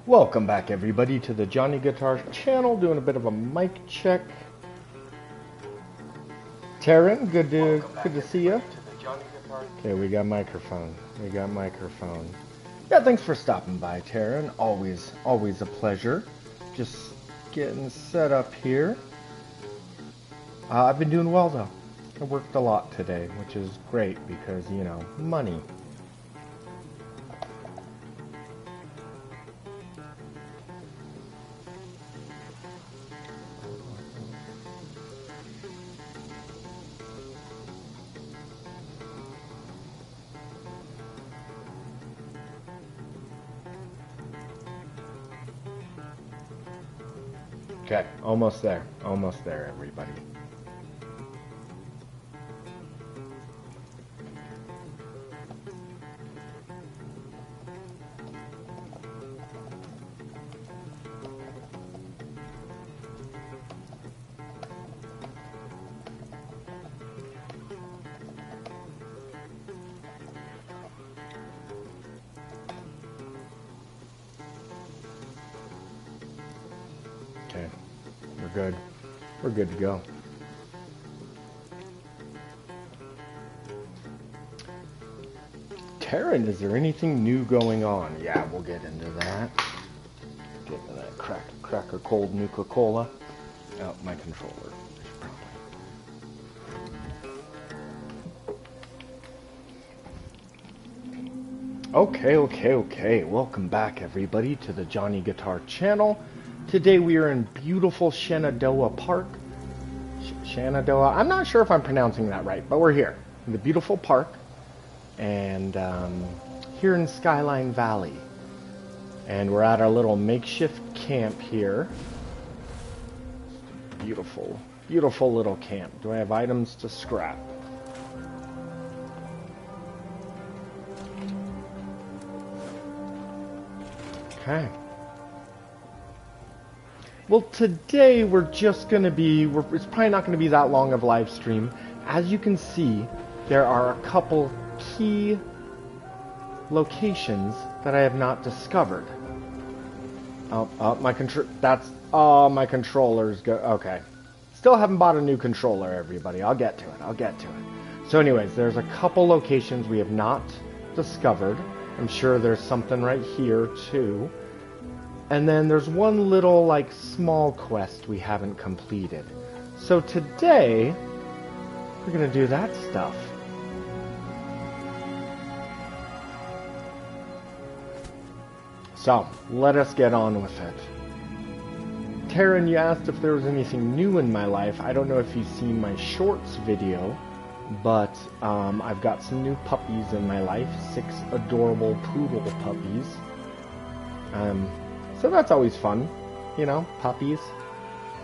Welcome back everybody to the Johnny Guitar channel, doing a bit of a mic check. Taryn, good to see you. Okay, we got microphone. Yeah, thanks for stopping by, Taryn. Always a pleasure. Just getting set up here. I've been doing well though. I worked a lot today, which is great because, you know, money. Okay, almost there, everybody. Okay, we're good. We're good to go. Taryn, is there anything new going on? Yeah, we'll get into that. Get into that cracker cold Nuka-Cola. Oh, my controller. Okay. Welcome back, everybody, to the Johnny Guitar channel. Today we are in beautiful Shenandoah Park. Shenandoah. I'm not sure if I'm pronouncing that right, but we're here in the beautiful park, and here in Skyline Valley. And we're at our little makeshift camp here. Beautiful little camp. Do I have items to scrap? Okay. Well, today we're just going to be, it's probably not going to be that long of a live stream. As you can see, there are a couple key locations that I have not discovered. My controller's okay. Still haven't bought a new controller, everybody. I'll get to it. So anyways, there's a couple locations we have not discovered. I'm sure there's something right here too. And then there's one little, like, small quest we haven't completed. So today, we're going to do that stuff. So, let us get on with it. Taryn, you asked if there was anything new in my life. I don't know if you've seen my shorts video, but I've got some new puppies in my life. 6 adorable poodle puppies. So that's always fun, you know, puppies,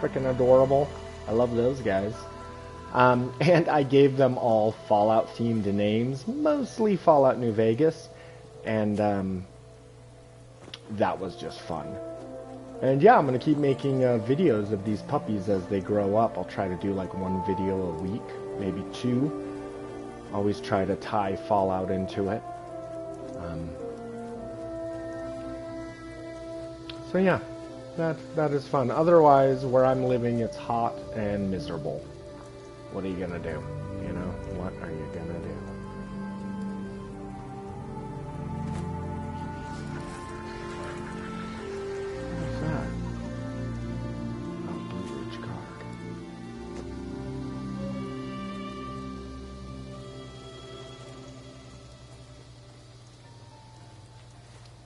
freaking adorable. I love those guys. And I gave them all Fallout themed names, mostly Fallout New Vegas, and that was just fun. And yeah, I'm gonna keep making videos of these puppies as they grow up. I'll try to do like 1 video a week, maybe 2. Always try to tie Fallout into it. So yeah, that is fun. Otherwise, where I'm living, it's hot and miserable. What are you gonna do? You know, what are you gonna do? What's that? Oh, Blue Ridge card.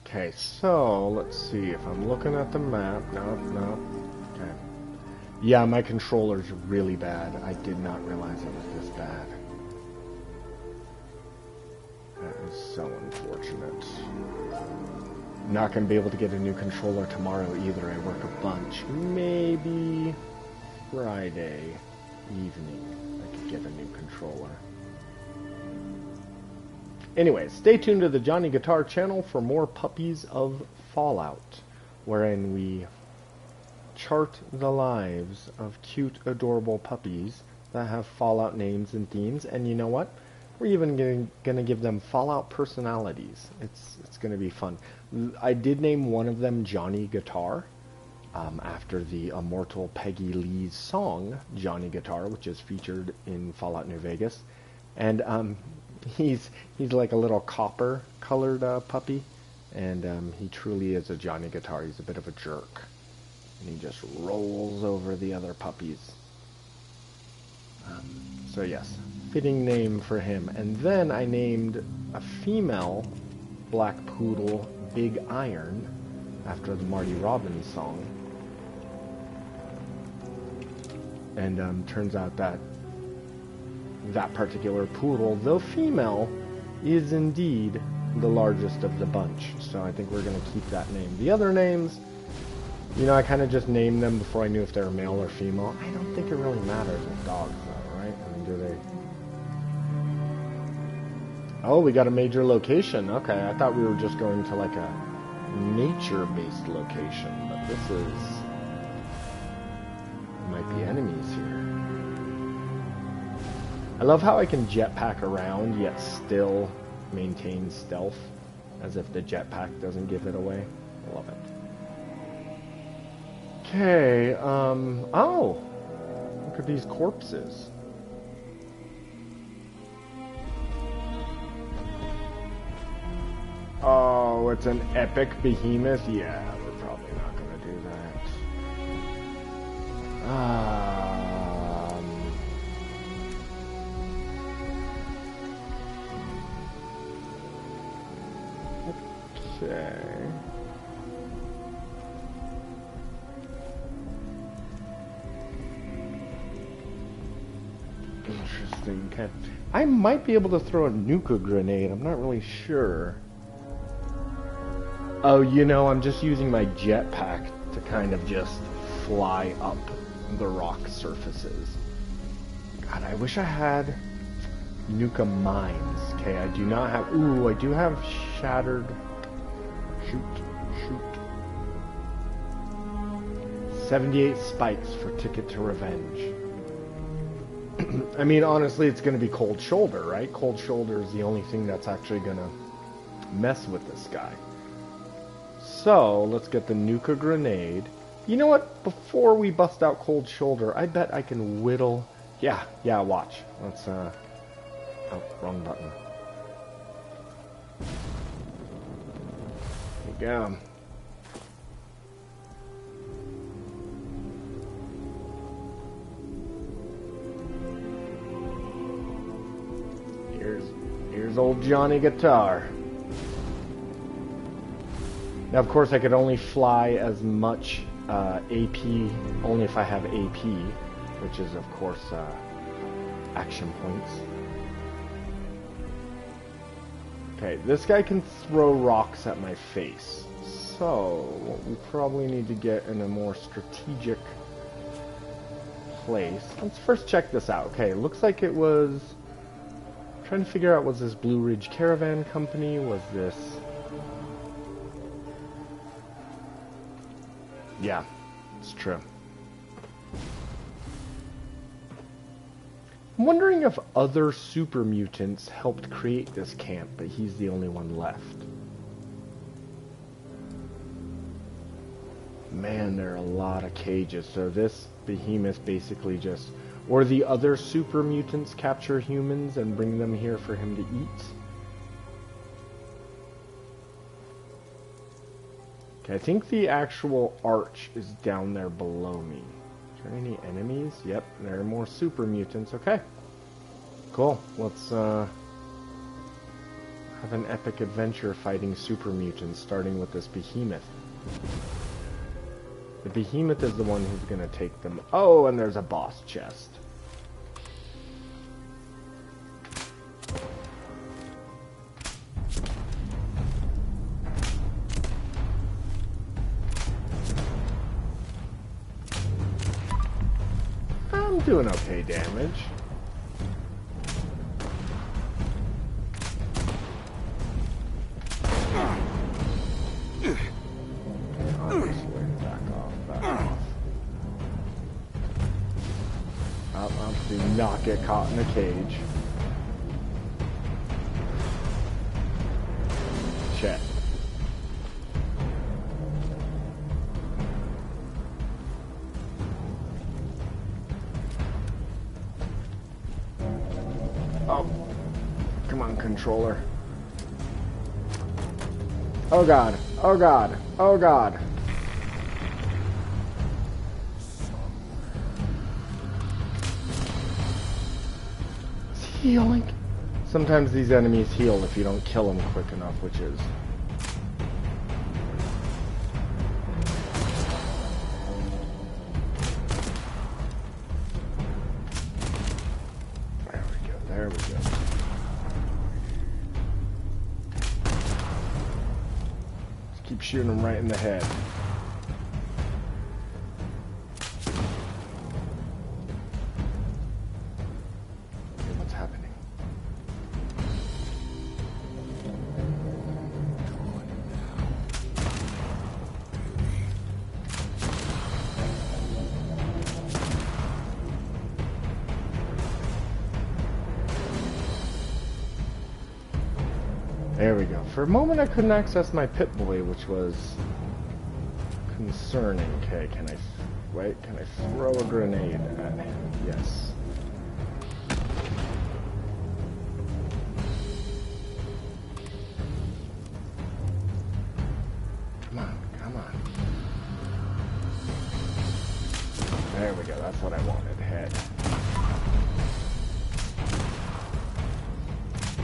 Okay, so let's see if I'm looking at the map. No. Okay. Yeah, my controller's really bad. I did not realize it was this bad. That is so unfortunate. I'm not going to be able to get a new controller tomorrow either. I work a bunch. Maybe Friday evening I could get a new controller. Anyways, stay tuned to the Johnny Guitar channel for more Puppies of Fallout, wherein we chart the lives of cute, adorable puppies that have Fallout names and themes. And you know what? We're even gonna give them Fallout personalities. It's gonna be fun. I did name one of them Johnny Guitar, after the immortal Peggy Lee's song Johnny Guitar, which is featured in Fallout New Vegas, and he's like a little copper-colored puppy, and he truly is a Johnny Guitar. He's a bit of a jerk, and he just rolls over the other puppies. So yes, fitting name for him. And then I named a female black poodle Big Iron after the Marty Robbins song. And turns out that particular poodle, though female, is indeed the largest of the bunch. So I think we're going to keep that name. The other names, you know, I kind of just named them before I knew if they were male or female. I don't think it really matters with dogs, though, right? I mean, do they... Oh, we got a major location. Okay, I thought we were just going to like a nature-based location, but this is... might be enemies here. I love how I can jetpack around yet still maintain stealth, as if the jetpack doesn't give it away. I love it. Okay, oh! Look at these corpses. Oh, it's an epic behemoth? Yeah, we're probably not gonna do that. Okay. Interesting. Okay. I might be able to throw a nuka grenade. I'm not really sure. Oh, you know, I'm just using my jetpack to kind of just fly up the rock surfaces. God, I wish I had nuka mines. Okay, I do not have... Ooh, I do have shattered... Shoot. 78 spikes for Ticket to Revenge. I mean, honestly, it's going to be Cold Shoulder, right? Cold Shoulder is the only thing that's actually going to mess with this guy. So, let's get the nuka grenade. You know what? Before we bust out Cold Shoulder, I bet I can whittle... Yeah, watch. Let's, Oh, wrong button. There you go. Here's old Johnny Guitar. Now, of course, I could only fly as much AP, only if I have AP, which is, of course, action points. Okay, this guy can throw rocks at my face. So, what we probably need to get in a more strategic place. Let's first check this out. Okay, looks like it was... trying to figure out, was this Blue Ridge Caravan Company? Was this... Yeah, it's true. I'm wondering if other super mutants helped create this camp, but he's the only one left. Man, there are a lot of cages. So this behemoth basically just... Or the other super mutants capture humans and bring them here for him to eat. Okay, I think the actual arch is down there below me. Is there any enemies? Yep, there are more super mutants. Okay. Cool. Let's have an epic adventure fighting super mutants, starting with this behemoth. The behemoth is the one who's going to take them. Oh, and there's a boss chest. I'm doing okay damage. Do not get caught in a cage. controller. Oh god. Oh god. Oh god. It's healing. Sometimes these enemies heal if you don't kill them quick enough, which is... There we go, there we go. Just keep shooting them right in the head. There we go. For a moment I couldn't access my Pip-Boy, which was concerning. Okay, can I throw a grenade at him? Yes. Come on, come on. There we go, that's what I wanted. Head.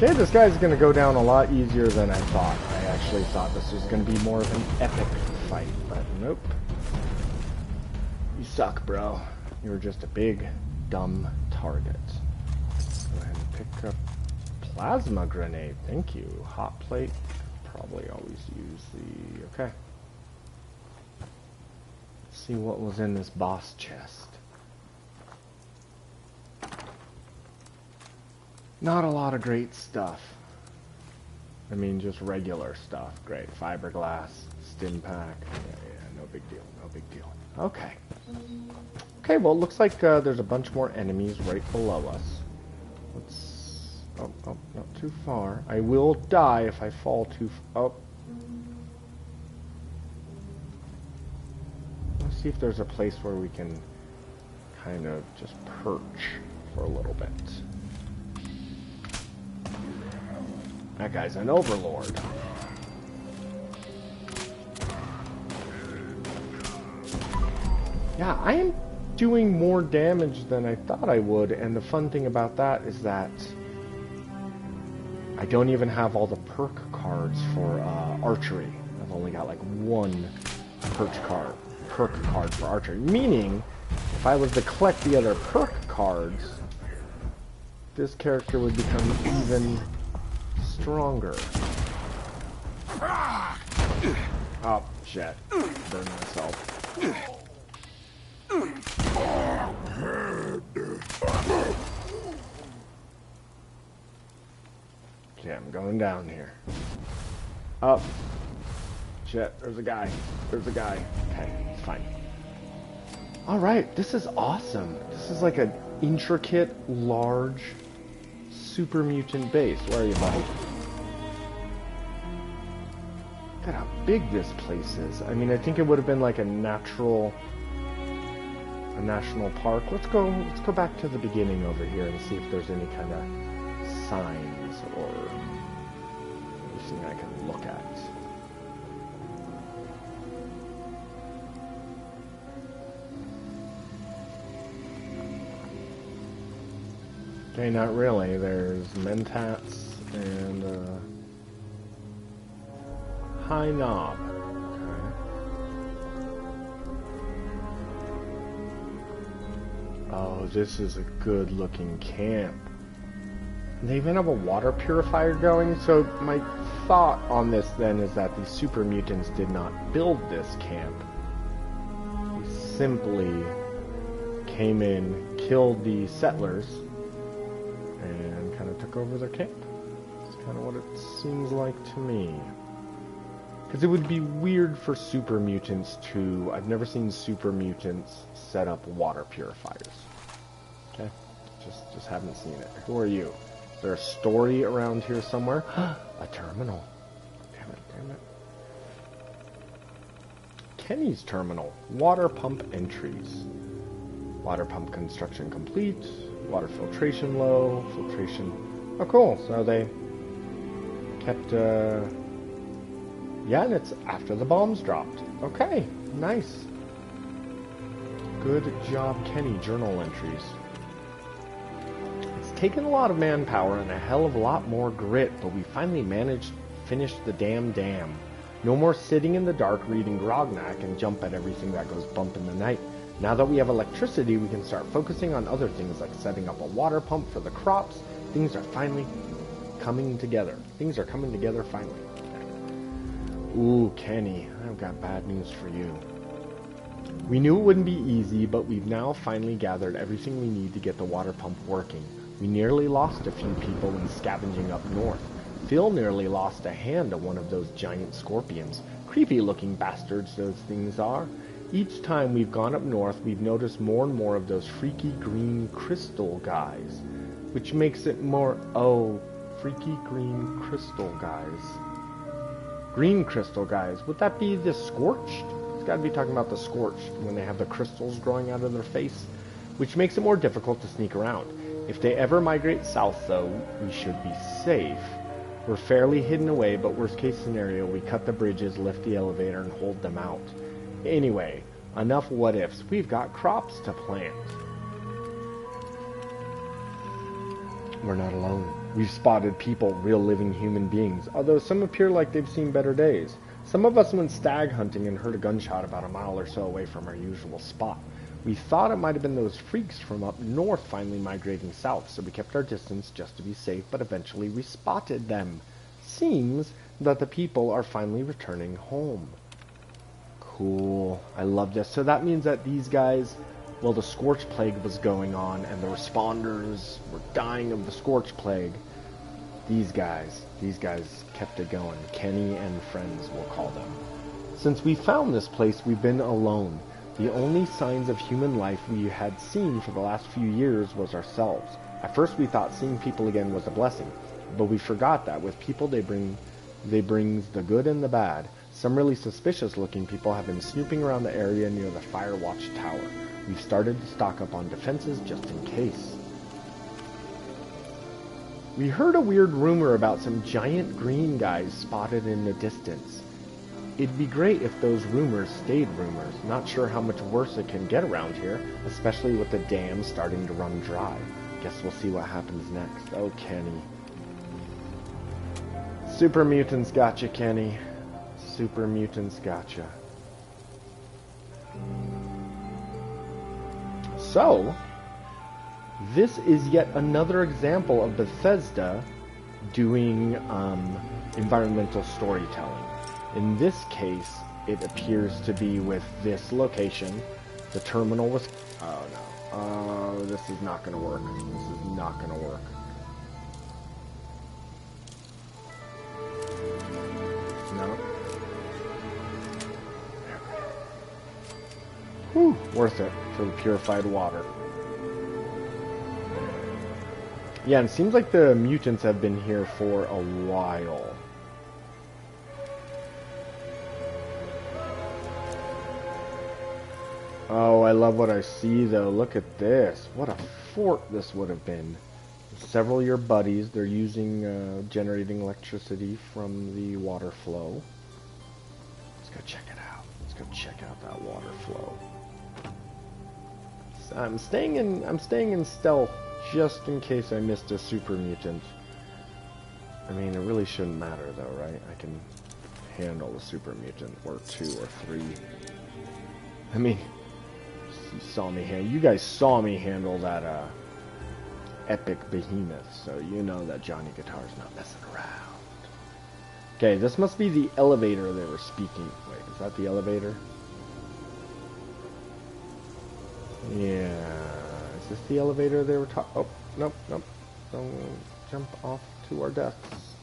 Okay, this guy's gonna go down a lot easier than I thought. I actually thought this was gonna be more of an epic fight, but nope. You suck, bro. You're just a big, dumb target. Go ahead and pick up plasma grenade. Thank you. Hot plate. Probably always use the... Okay. Let's see what was in this boss chest. Not a lot of great stuff. I mean, just regular stuff. Great. Fiberglass, stim pack. Yeah, no big deal. No big deal. Okay. Okay, well, it looks like there's a bunch more enemies right below us. Let's... Oh, not too far. I will die if I fall too... Oh. Let's see if there's a place where we can kind of just perch for a little bit. That guy's an overlord. Yeah, I am doing more damage than I thought I would, and the fun thing about that is that I don't even have all the perk cards for archery. I've only got like one perk card for archery, meaning if I was to collect the other perk cards, this character would become even stronger. Oh, shit. Burn myself. Okay, I'm going down here. Up. Shit, there's a guy. There's a guy. Okay, it's fine. Alright, this is awesome. This is like an intricate, large, super mutant base. Where are you, buddy? Look at how big this place is. I mean, I think it would have been like a national park. Let's go back to the beginning over here and see if there's any kind of signs or anything I can look at. Okay, not really. There's Mentats and High Knob. Okay. Oh, this is a good looking camp. They even have a water purifier going, so my thought on this then is that these super mutants did not build this camp. They simply came in, killed the settlers, and kind of took over their camp. That's kind of what it seems like to me. Because it would be weird for super mutants to... I've never seen super mutants set up water purifiers. Okay? Just haven't seen it. Who are you? Is there a story around here somewhere? A terminal. Damn it. Kenny's terminal. Water pump entries. Water pump construction complete. Water filtration low. Filtration... Oh, cool. So they kept, yeah, and it's after the bombs dropped. Okay, nice. Good job, Kenny. Journal entries. It's taken a lot of manpower and a hell of a lot more grit, but we finally managed to finish the damn dam. No more sitting in the dark reading Grognak and jump at everything that goes bump in the night. Now that we have electricity, we can start focusing on other things like setting up a water pump for the crops. Things are finally coming together. Things are coming together finally. Ooh, Kenny, I've got bad news for you. We knew it wouldn't be easy, but we've now finally gathered everything we need to get the water pump working. We nearly lost a few people when scavenging up north. Phil nearly lost a hand to one of those giant scorpions. Creepy looking bastards those things are. Each time we've gone up north, we've noticed more and more of those freaky green crystal guys. Which makes it more... Oh, freaky green crystal guys. Green crystal guys. Would that be the Scorched? It's got to be talking about the Scorched when they have the crystals growing out of their face. Which makes it more difficult to sneak around. If they ever migrate south, though, we should be safe. We're fairly hidden away, but worst case scenario, we cut the bridges, lift the elevator, and hold them out. Anyway, enough what ifs. We've got crops to plant. We're not alone. We've spotted people, real living human beings, although some appear like they've seen better days. Some of us went stag hunting and heard a gunshot about a mile or so away from our usual spot. We thought it might have been those freaks from up north finally migrating south, so we kept our distance just to be safe, but eventually we spotted them. Seems that the people are finally returning home. Cool. I love this. So that means that these guys, well, the Scorch Plague was going on, and the responders were dying of the Scorch Plague. These guys kept it going. Kenny and friends, we'll call them. Since we found this place, we've been alone. The only signs of human life we had seen for the last few years was ourselves. At first we thought seeing people again was a blessing, but we forgot that with people they brings the good and the bad. Some really suspicious looking people have been snooping around the area near the Firewatch Tower. We've started to stock up on defenses just in case. We heard a weird rumor about some giant green guys spotted in the distance. It'd be great if those rumors stayed rumors. Not sure how much worse it can get around here, especially with the dam starting to run dry. Guess we'll see what happens next. Oh, Kenny. Super mutants gotcha, Kenny. Super mutants gotcha. So, this is yet another example of Bethesda doing environmental storytelling. In this case, it appears to be with this location. The terminal was... Oh, no. Oh, this is not going to work. This is not going to work. No. Whew, worth it for the purified water. Yeah, and it seems like the mutants have been here for a while. Oh, I love what I see, though. Look at this. What a fort this would have been. Several of your buddies. They're using, generating electricity from the water flow. Let's go check it out. Let's go check out that water flow. So I'm staying in stealth just in case I missed a super mutant. I mean, it really shouldn't matter, though, right? I can handle a super mutant, or 2 or 3. I mean... You guys saw me handle that epic behemoth, so you know that Johnny Guitar's not messing around. Okay, this must be the elevator they were speaking. Wait, is that the elevator? Yeah, is this the elevator they were talking? Oh, nope, nope. Don't jump off to our deaths.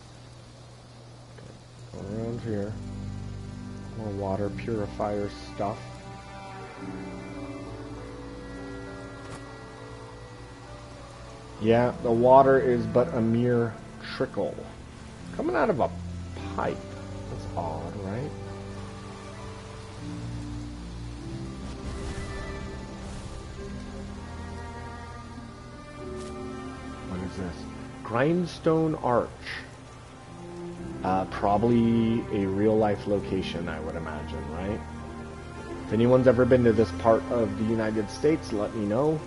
Okay, go around here. More water purifier stuff. Yeah, the water is but a mere trickle. Coming out of a pipe. That's odd, right? What is this? Grindstone Arch. Probably a real-life location, I would imagine, right? If anyone's ever been to this part of the United States, let me know.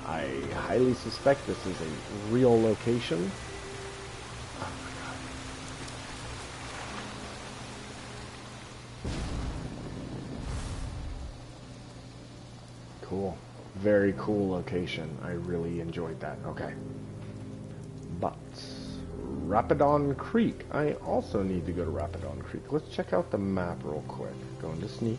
I highly suspect this is a real location. Oh my god. Cool. Very cool location. I really enjoyed that. Okay. But Rapidon Creek. I also need to go to Rapidon Creek. Let's check out the map real quick. Go into Sneak.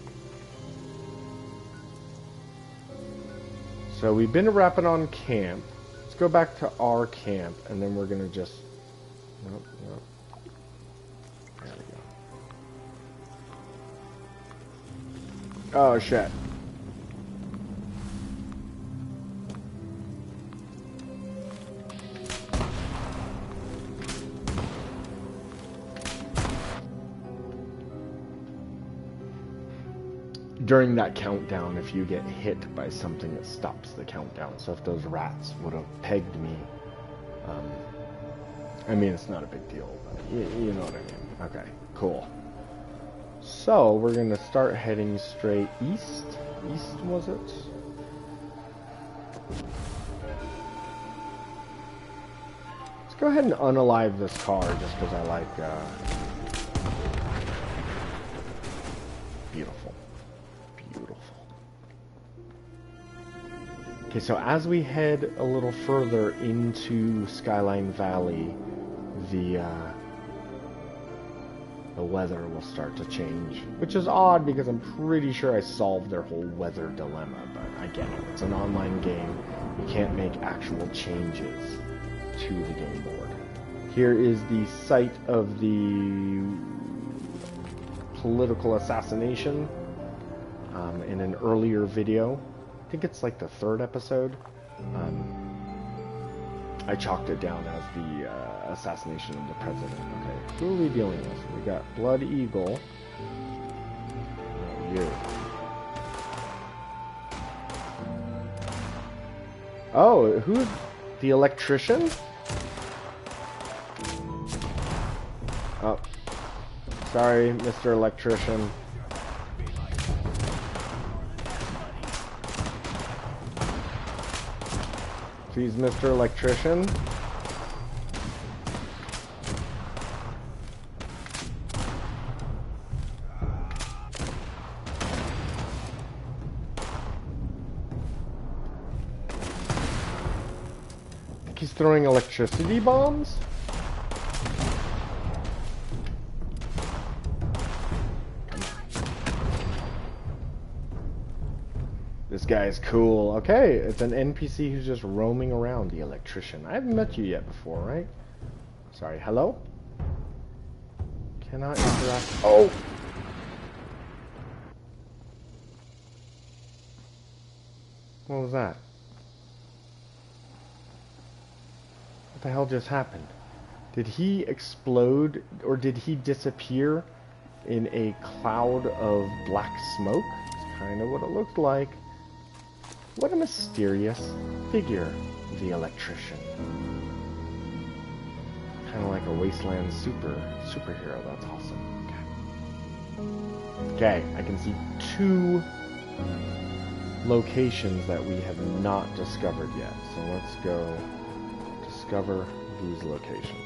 So we've been to Rapidon Camp. Let's go back to our camp, and then we're gonna just... Nope, nope. There we go. Oh, shit. During that countdown, if you get hit by something, it stops the countdown. So if those rats would have pegged me, I mean, it's not a big deal, but you know what I mean. Okay, cool. So we're gonna start heading straight east. East, was it? Let's go ahead and unalive this car just because I like, beautiful. Okay, so as we head a little further into Skyline Valley, the weather will start to change, which is odd because I'm pretty sure I solved their whole weather dilemma, but I get it. It's an online game. You can't make actual changes to the game board. Here is the site of the political assassination in an earlier video. I think it's like the 3rd episode. I chalked it down as the assassination of the president. Okay, who are we dealing with? We got Blood Eagle. Oh, you. Oh, who's the electrician? Oh, sorry, Mr. Electrician. Please, Mr. Electrician. I think he's throwing electricity bombs? This guy's cool. Okay, it's an NPC who's just roaming around, the electrician. I haven't met you yet before, right? Sorry, hello? Cannot interact. Oh! What was that? What the hell just happened? Did he explode, or did he disappear in a cloud of black smoke? It's kind of what it looked like. What a mysterious figure, the electrician. Kind of like a wasteland superhero. That's awesome. Okay. Okay, I can see 2 locations that we have not discovered yet. So let's go discover these locations.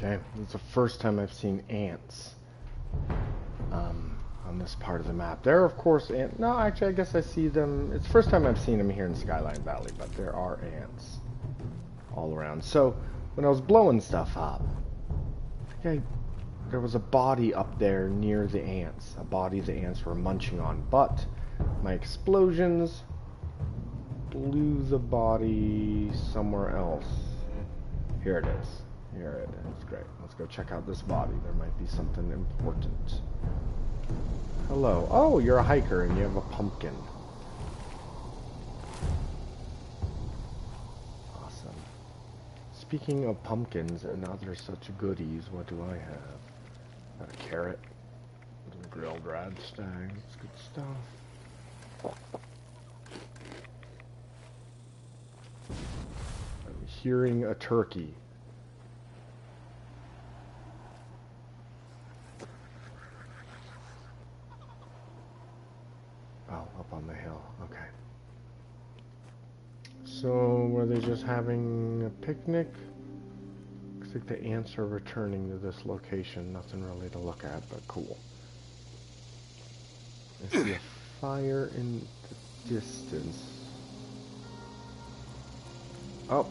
Okay, it's the first time I've seen ants on this part of the map. There are, of course, ants. No, actually, I guess I see them. It's the first time I've seen them here in Skyline Valley, but there are ants all around. So, when I was blowing stuff up, there was a body up there near the ants. A body the ants were munching on. But my explosions blew the body somewhere else. Here it is. Here it is. Great. Let's go check out this body. There might be something important. Hello. Oh, you're a hiker and you have a pumpkin. Awesome. Speaking of pumpkins and other such goodies, what do I have? Got a carrot. Some grilled radstag. It's good stuff. I'm hearing a turkey. Oh, up on the hill. Okay. So, were they just having a picnic? Looks like the ants are returning to this location. Nothing really to look at, but cool. I see a fire in the distance. Oh.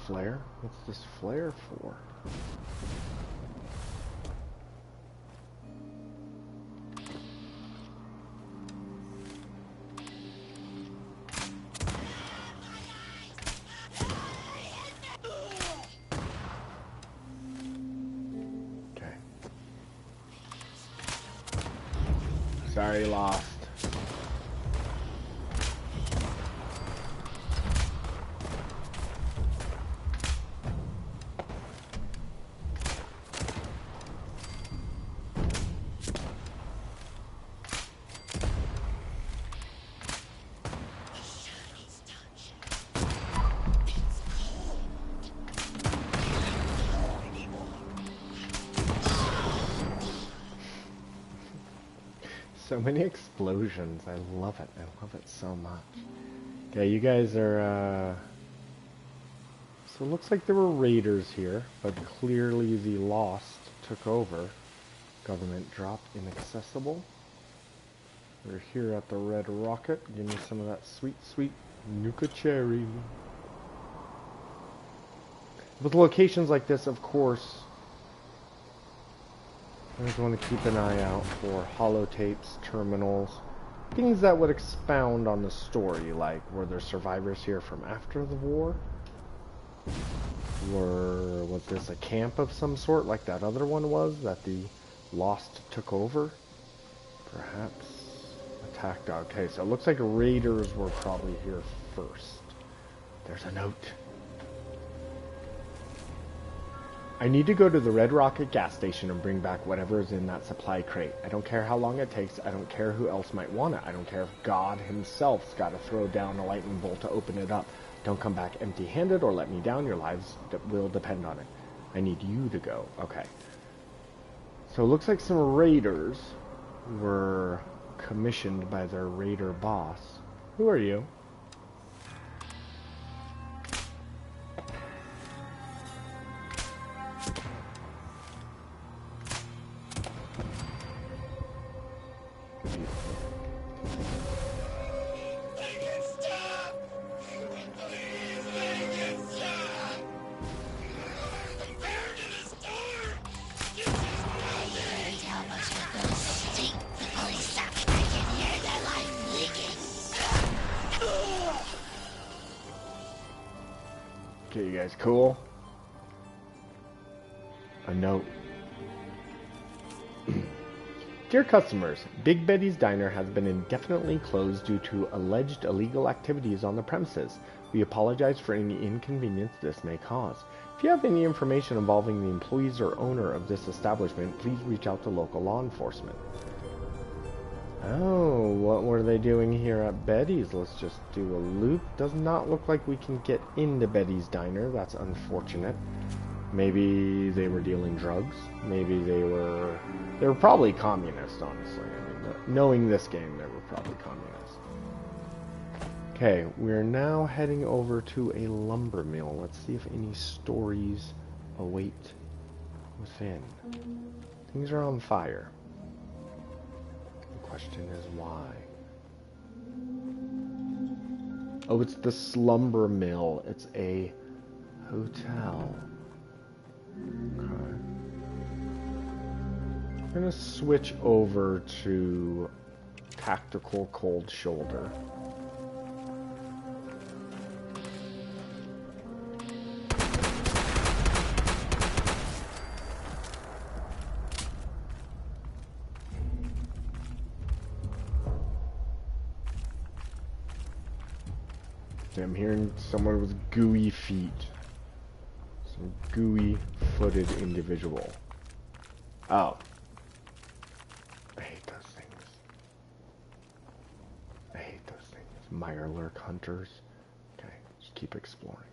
Flare? What's this flare for? Okay. Sorry, lost. So many explosions. I love it. I love it so much. Okay, you guys are, So it looks like there were raiders here, but clearly the Lost took over. Government dropped inaccessible. We're here at the Red Rocket. Give me some of that sweet, sweet Nuka Cherry. With locations like this, of course, I always want to keep an eye out for holotapes, terminals, things that would expound on the story, like were there survivors here from after the war? Was this a camp of some sort, like that other one was, that the Lost took over? Perhaps attacked. Okay, so it looks like raiders were probably here first. There's a note. I need to go to the Red Rocket gas station and bring back whatever is in that supply crate. I don't care how long it takes. I don't care who else might want it. I don't care if God himself's got to throw down a lightning bolt to open it up. Don't come back empty-handed or let me down. Your lives will depend on it. I need you to go. Okay. So it looks like some raiders were commissioned by their raider boss. Who are you? guys cool? A note. Dear customers, Big Betty's Diner has been indefinitely closed due to alleged illegal activities on the premises. We apologize for any inconvenience this may cause. If you have any information involving the employees or owner of this establishment, please reach out to local law enforcement. Oh, what were they doing here at Betty's? Let's just do a loop. Does not look like we can get into Betty's Diner. That's unfortunate. Maybe they were dealing drugs. Maybe they were probably communist, honestly. I mean, knowing this game, they were probably communist. Okay, we're now heading over to a lumber mill. Let's see if any stories await within. Things are on fire. The question is why? Oh, it's the slumber mill. It's a hotel. Okay. I'm gonna switch over to tactical cold shoulder. I'm hearing someone with gooey feet. Some gooey-footed individual. Oh. I hate those things. I hate those things. Mirelurk hunters. Okay, just keep exploring.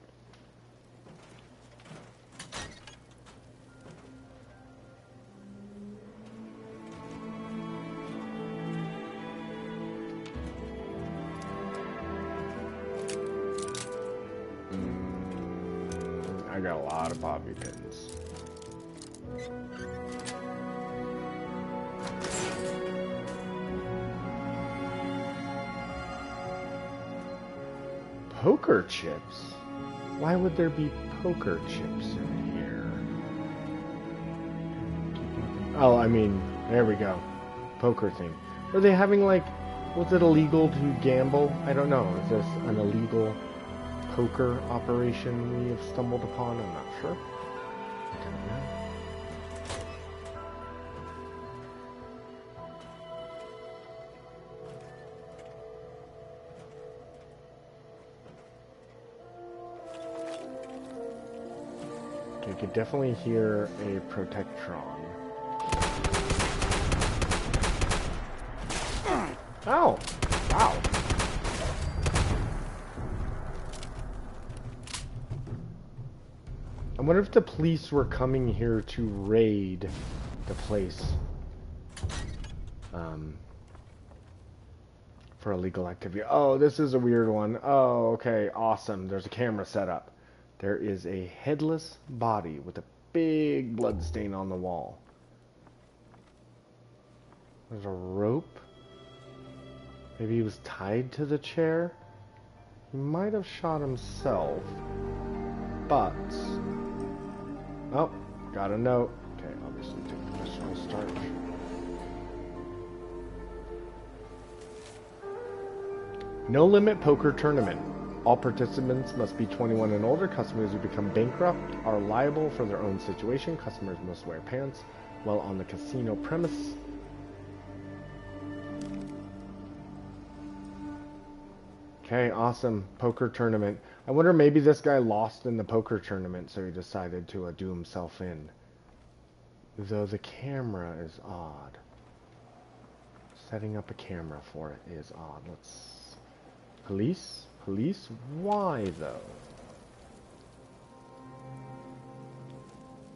I got a lot of bobby pins. Poker chips? Why would there be poker chips in here? Oh, I mean, there we go. Poker thing. Are they having like, was it illegal to gamble? I don't know. Is this an illegal poker operation we have stumbled upon? I'm not sure. I don't know. Okay, you could definitely hear a Protectron. Ow! Wow. I wonder if the police were coming here to raid the place for illegal activity. Oh, this is a weird one. Oh, okay, awesome. There's a camera set up. There is a headless body with a big blood stain on the wall. There's a rope. Maybe he was tied to the chair. He might have shot himself, but... Oh, got a note. Okay, obviously take the pistol start. No limit poker tournament. All participants must be 21 and older. Customers who become bankrupt are liable for their own situation. Customers must wear pants while on the casino premise. Okay, awesome. Poker tournament. I wonder, maybe this guy lost in the poker tournament, so he decided to do himself in. Though the camera is odd. Setting up a camera for it is odd. Let's... Police? Police? Why, though?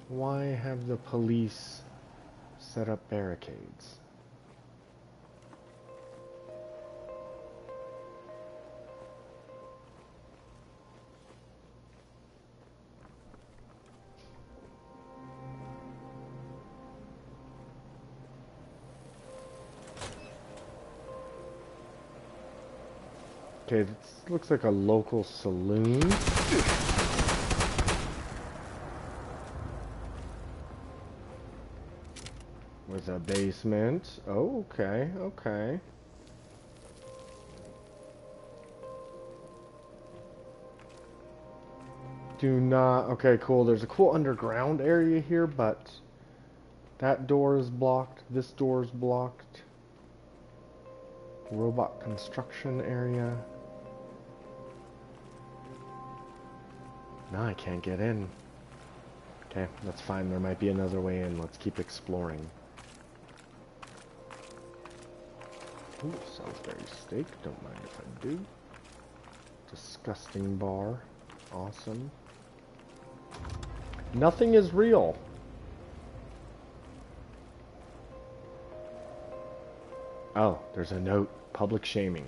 Why have the police set up barricades? Okay, this looks like a local saloon. With a basement. Oh, okay, okay. Do not... Okay, cool. There's a cool underground area here, but that door is blocked. This door is blocked. Robot construction area. No, I can't get in. Okay, that's fine. There might be another way in. Let's keep exploring. Ooh, Salisbury steak. Don't mind if I do. Disgusting bar. Awesome. Nothing is real. Oh, there's a note. Public shaming.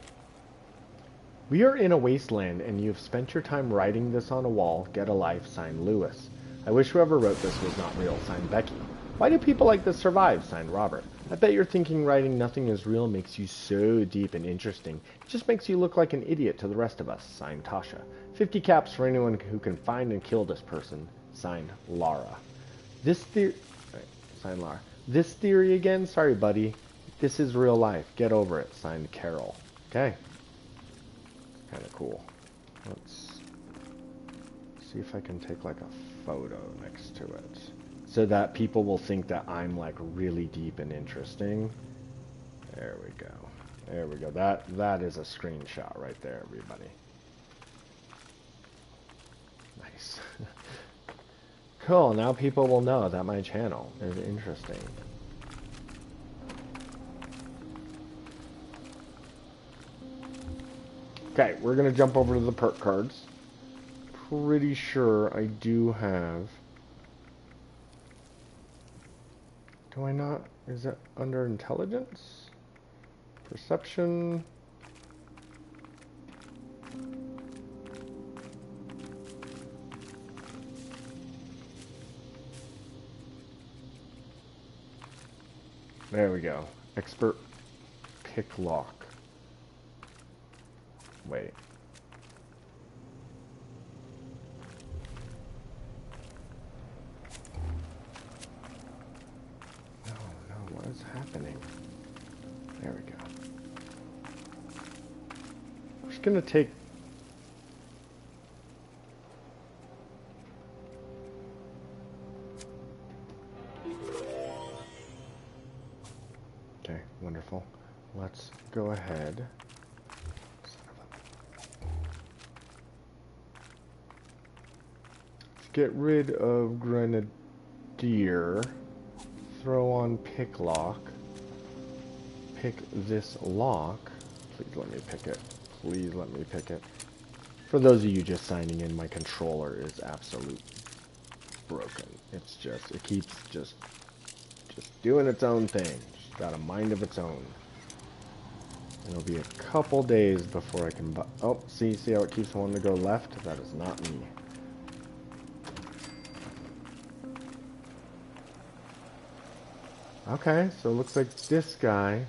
We are in a wasteland, and you have spent your time writing this on a wall. Get a life. Signed, Lewis. I wish whoever wrote this was not real. Signed, Becky. Why do people like this survive? Signed, Robert. I bet you're thinking writing nothing is real makes you so deep and interesting. It just makes you look like an idiot to the rest of us. Signed, Tasha. 50 caps for anyone who can find and kill this person. Signed, Lara. This theory... Signed, Lara. This theory again? Sorry, buddy. This is real life. Get over it. Signed, Carol. Okay. Kind of cool. Let's see if I can take like a photo next to it, so that people will think that I'm like really deep and interesting. There we go. There we go. That is a screenshot right there, everybody. Nice. Cool. Now people will know that my channel is interesting. Okay, we're going to jump over to the perk cards. Pretty sure I do have... Do I not? Is it under intelligence? Perception? There we go. Expert pick lock. Wait. No, what is happening? There we go. I'm just gonna take... Okay, wonderful. Let's go ahead. Get rid of Grenadier. Throw on pick lock. Pick this lock. Please let me pick it. Please let me pick it. For those of you just signing in, my controller is absolutely broken. It's just, it keeps just doing its own thing. It's got a mind of its own. It'll be a couple days before I can oh, see how it keeps wanting to go left? That is not me. Okay, so it looks like this guy. Did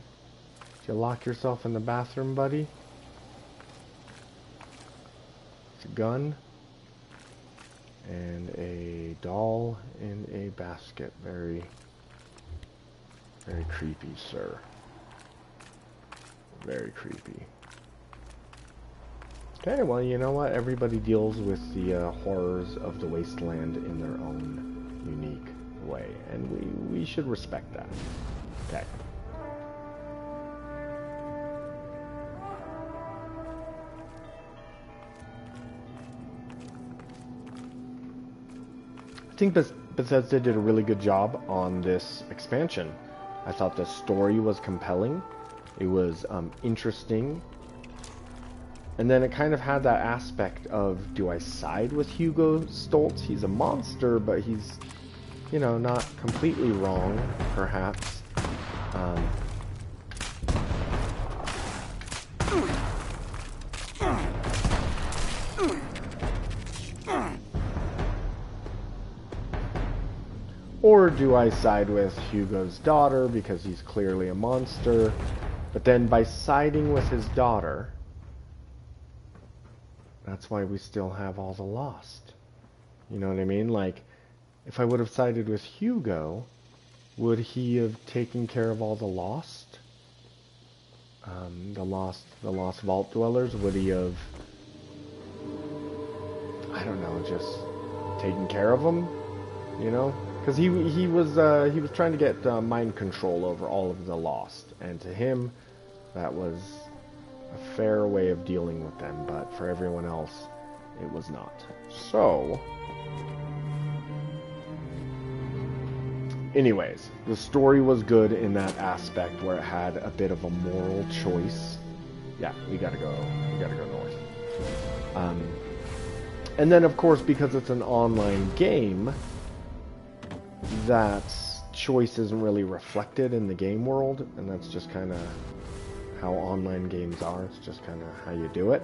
you lock yourself in the bathroom, buddy? It's a gun. And a doll in a basket. Very, very creepy, sir. Very creepy. Okay, well, you know what? Everybody deals with the horrors of the wasteland in their own unique way, and we should respect that. Okay. I think Bethesda did a really good job on this expansion. I thought the story was compelling. It was interesting. And then it kind of had that aspect of, do I side with Hugo Stoltz? He's a monster, but he's, you know, not completely wrong, perhaps. Or do I side with Hugo's daughter because he's clearly a monster? But then by siding with his daughter, that's why we still have all the Lost. You know what I mean? Like, if I would have sided with Hugo, would he have taken care of all the Lost? The lost vault dwellers? Would he have, I don't know, just taking care of them, you know, because he was trying to get mind control over all of the Lost, and to him, that was a fair way of dealing with them, but for everyone else, it was not. So, anyways, the story was good in that aspect where it had a bit of a moral choice. Yeah, we gotta go north. And then, of course, because it's an online game, that choice isn't really reflected in the game world, and that's just kind of how online games are. It's just kind of how you do it.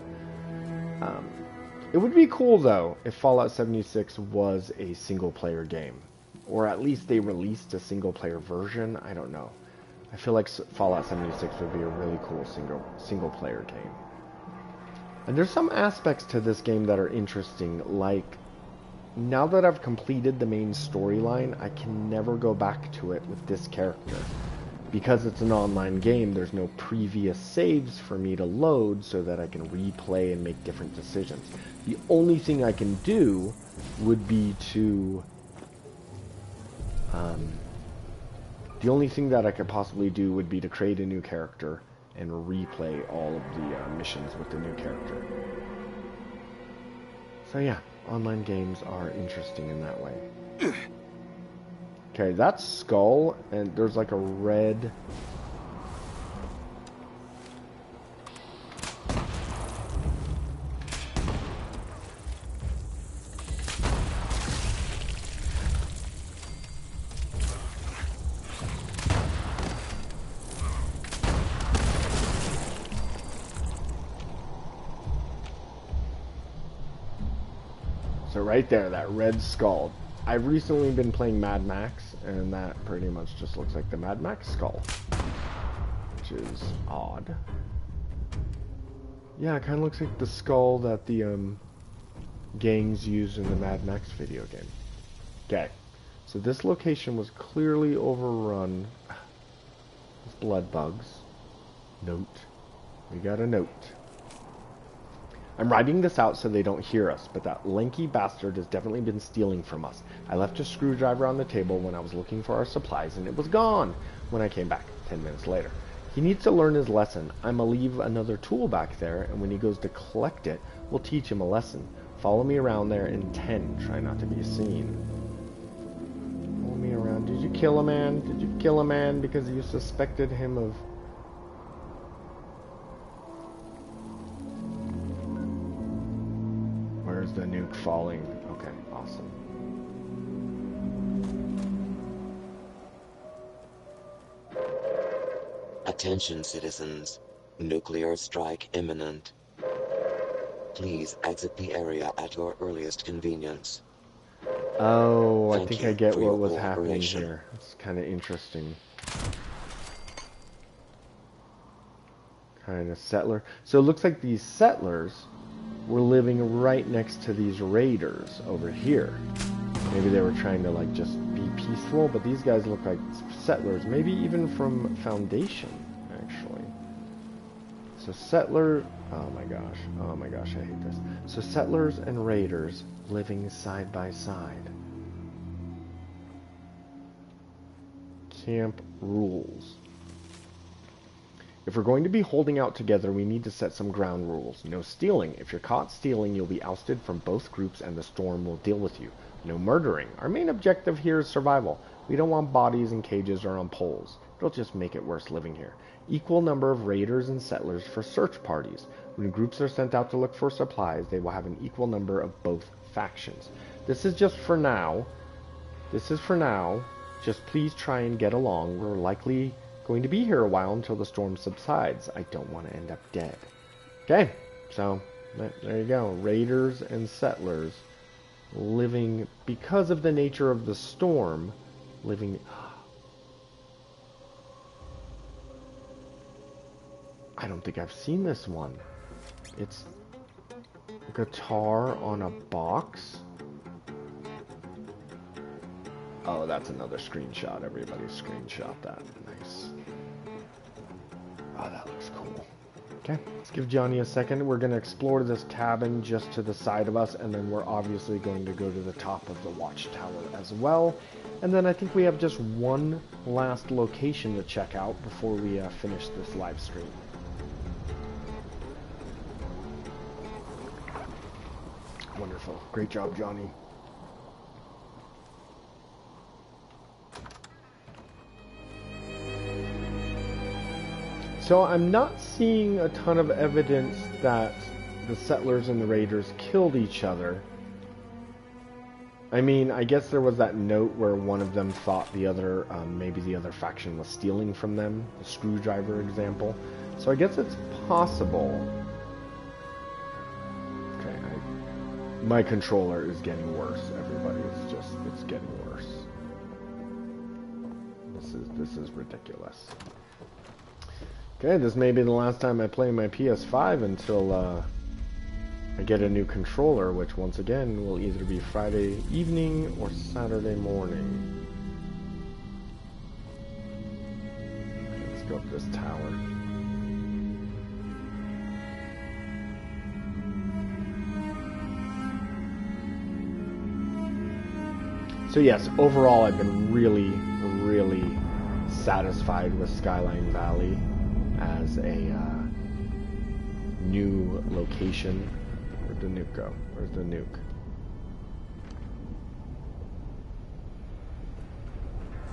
It would be cool, though, if Fallout 76 was a single-player game. Or at least they released a single-player version. I don't know. I feel like Fallout 76 would be a really cool single-player game. And there's some aspects to this game that are interesting, like, now that I've completed the main storyline, I can never go back to it with this character. Because it's an online game, there's no previous saves for me to load so that I can replay and make different decisions. The only thing I can do would be to... the only thing that I could possibly do would be to create a new character and replay all of the missions with the new character. So yeah, online games are interesting in that way. Okay, that's Skull, and there's like a red... So right there, that red skull. I've recently been playing Mad Max, and that pretty much just looks like the Mad Max skull, which is odd. Yeah, it kind of looks like the skull that the gangs use in the Mad Max video game. Okay, so this location was clearly overrun with blood bugs. Note. We got a note. I'm writing this out so they don't hear us, but that lanky bastard has definitely been stealing from us. I left a screwdriver on the table when I was looking for our supplies, and it was gone when I came back 10 minutes later. He needs to learn his lesson. I'm gonna leave another tool back there, and when he goes to collect it, we'll teach him a lesson. Follow me around there in 10. Try not to be seen. Follow me around. Did you kill a man? Did you kill a man because you suspected him of... Where's the nuke falling? Okay, awesome. Attention, citizens. Nuclear strike imminent. Please exit the area at your earliest convenience. Oh, I Thank think you I get for what your was happening cooperation. here. It's kind of interesting. Kind of settler. So it looks like these settlers were living right next to these raiders over here. Maybe they were trying to like just be peaceful, but these guys look like settlers, maybe even from Foundation, actually. So settler, oh my gosh, I hate this. So settlers and raiders living side by side. Camp rules. If we're going to be holding out together, we need to set some ground rules. No stealing. If you're caught stealing, you'll be ousted from both groups and the storm will deal with you. No murdering. Our main objective here is survival. We don't want bodies in cages or on poles. It'll just make it worse living here. Equal number of raiders and settlers for search parties. When groups are sent out to look for supplies, they will have an equal number of both factions. This is just for now. This is for now. Just please try and get along. We're likely going to be here a while until the storm subsides. I don't want to end up dead. Okay, so there you go. Raiders and settlers living, because of the nature of the storm, living... I don't think I've seen this one. It's guitar on a box. Oh, that's another screenshot. Everybody screenshot that. Nice. Oh, that looks cool. Okay, let's give Johnny a second. We're going to explore this cabin just to the side of us, and then we're obviously going to go to the top of the watchtower as well. And then I think we have just one last location to check out before we finish this live stream. Wonderful. Great job, Johnny. So I'm not seeing a ton of evidence that the settlers and the raiders killed each other. I mean, I guess there was that note where one of them thought the other, maybe the other faction was stealing from them, the screwdriver example. So I guess it's possible. Okay, my controller is getting worse, everybody. It's getting worse. This is ridiculous. Okay, this may be the last time I play my PS5 until I get a new controller, which once again will either be Friday evening or Saturday morning. Okay, let's go up this tower. So yes, overall I've been really, really satisfied with Skyline Valley as a new location. Where'd the nuke go? Where's the nuke?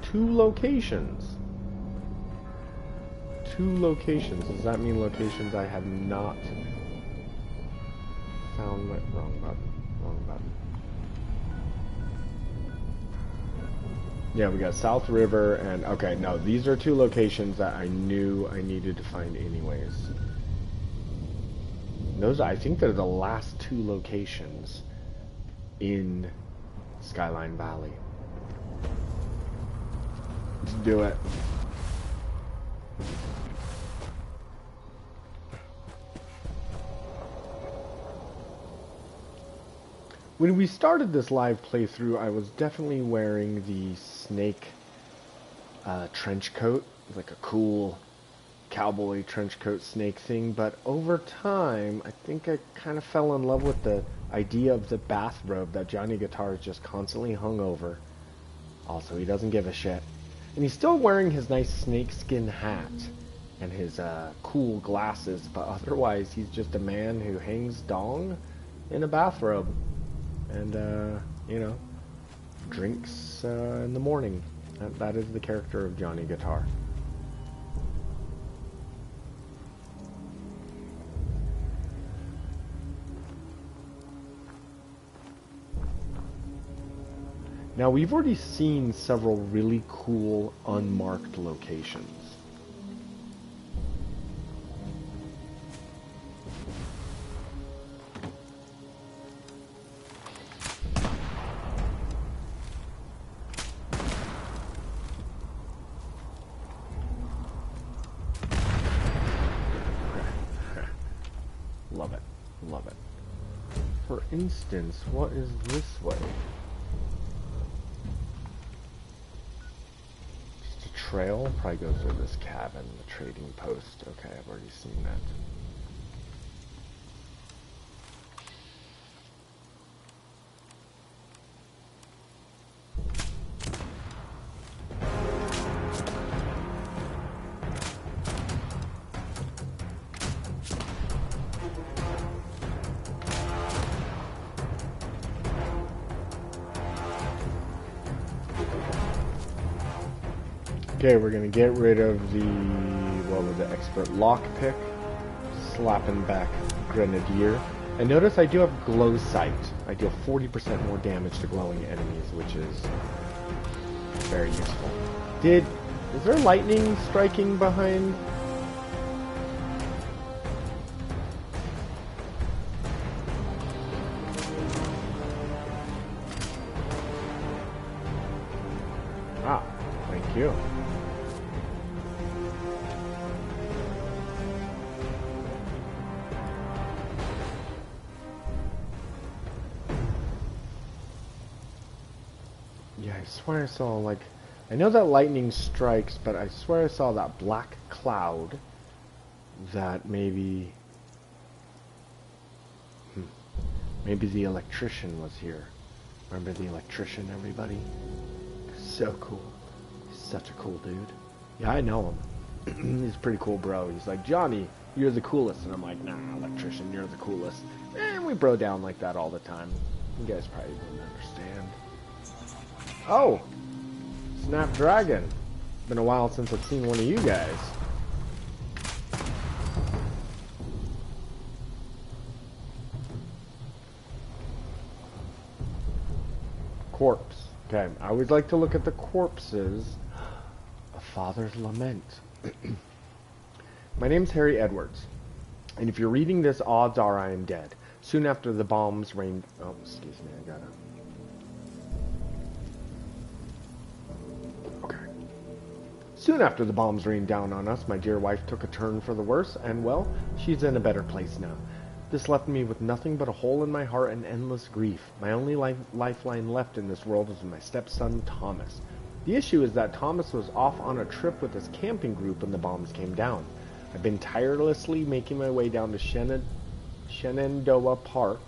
Two locations. Two locations. Does that mean locations I have not found? My wrong button. Wrong button. Yeah, we got South River and... Okay, no, these are two locations that I knew I needed to find anyways. Those, I think they're the last two locations in Skyline Valley. Let's do it. When we started this live playthrough, I was definitely wearing the snake trench coat, like a cool cowboy trench coat snake thing, but over time, I think I kind of fell in love with the idea of the bathrobe that Johnny Guitar is just constantly hung over. Also, he doesn't give a shit. And he's still wearing his nice snakeskin hat and his cool glasses, but otherwise he's just a man who hangs dong in a bathrobe. And, you know, drinks in the morning. That is the character of Johnny Guitar. Now, we've already seen several really cool unmarked locations. Love it. Love it. For instance, what is this way? Just a trail? Probably goes through this cabin, the trading post. Okay, I've already seen that. Okay, we're gonna get rid of the, what was it, expert lockpick, slapping back grenadier, and notice I do have glow sight. I deal 40% more damage to glowing enemies, which is very useful. Is there lightning striking behind? Ah, thank you. Yeah, I swear I saw, like, I know that lightning strikes, but I swear I saw that black cloud that maybe... maybe the electrician was here. Remember the electrician, everybody? So cool. He's such a cool dude. Yeah, I know him. He's a pretty cool bro. He's like, Johnny, you're the coolest. And I'm like, nah, electrician, you're the coolest. And we bro down like that all the time. You guys probably wouldn't understand. Oh! Snapdragon. Been a while since I've seen one of you guys. Corpse. Okay, I always like to look at the corpses. A Father's Lament. My name's Harry Edwards, and if you're reading this, odds are I am dead. Soon after the bombs rained... Oh, excuse me, I gotta... Okay. Soon after the bombs rained down on us, my dear wife took a turn for the worse, and, well, she's in a better place now. This left me with nothing but a hole in my heart and endless grief. My only lifeline left in this world was my stepson, Thomas. The issue is that Thomas was off on a trip with his camping group when the bombs came down. I've been tirelessly making my way down to Shenandoah Park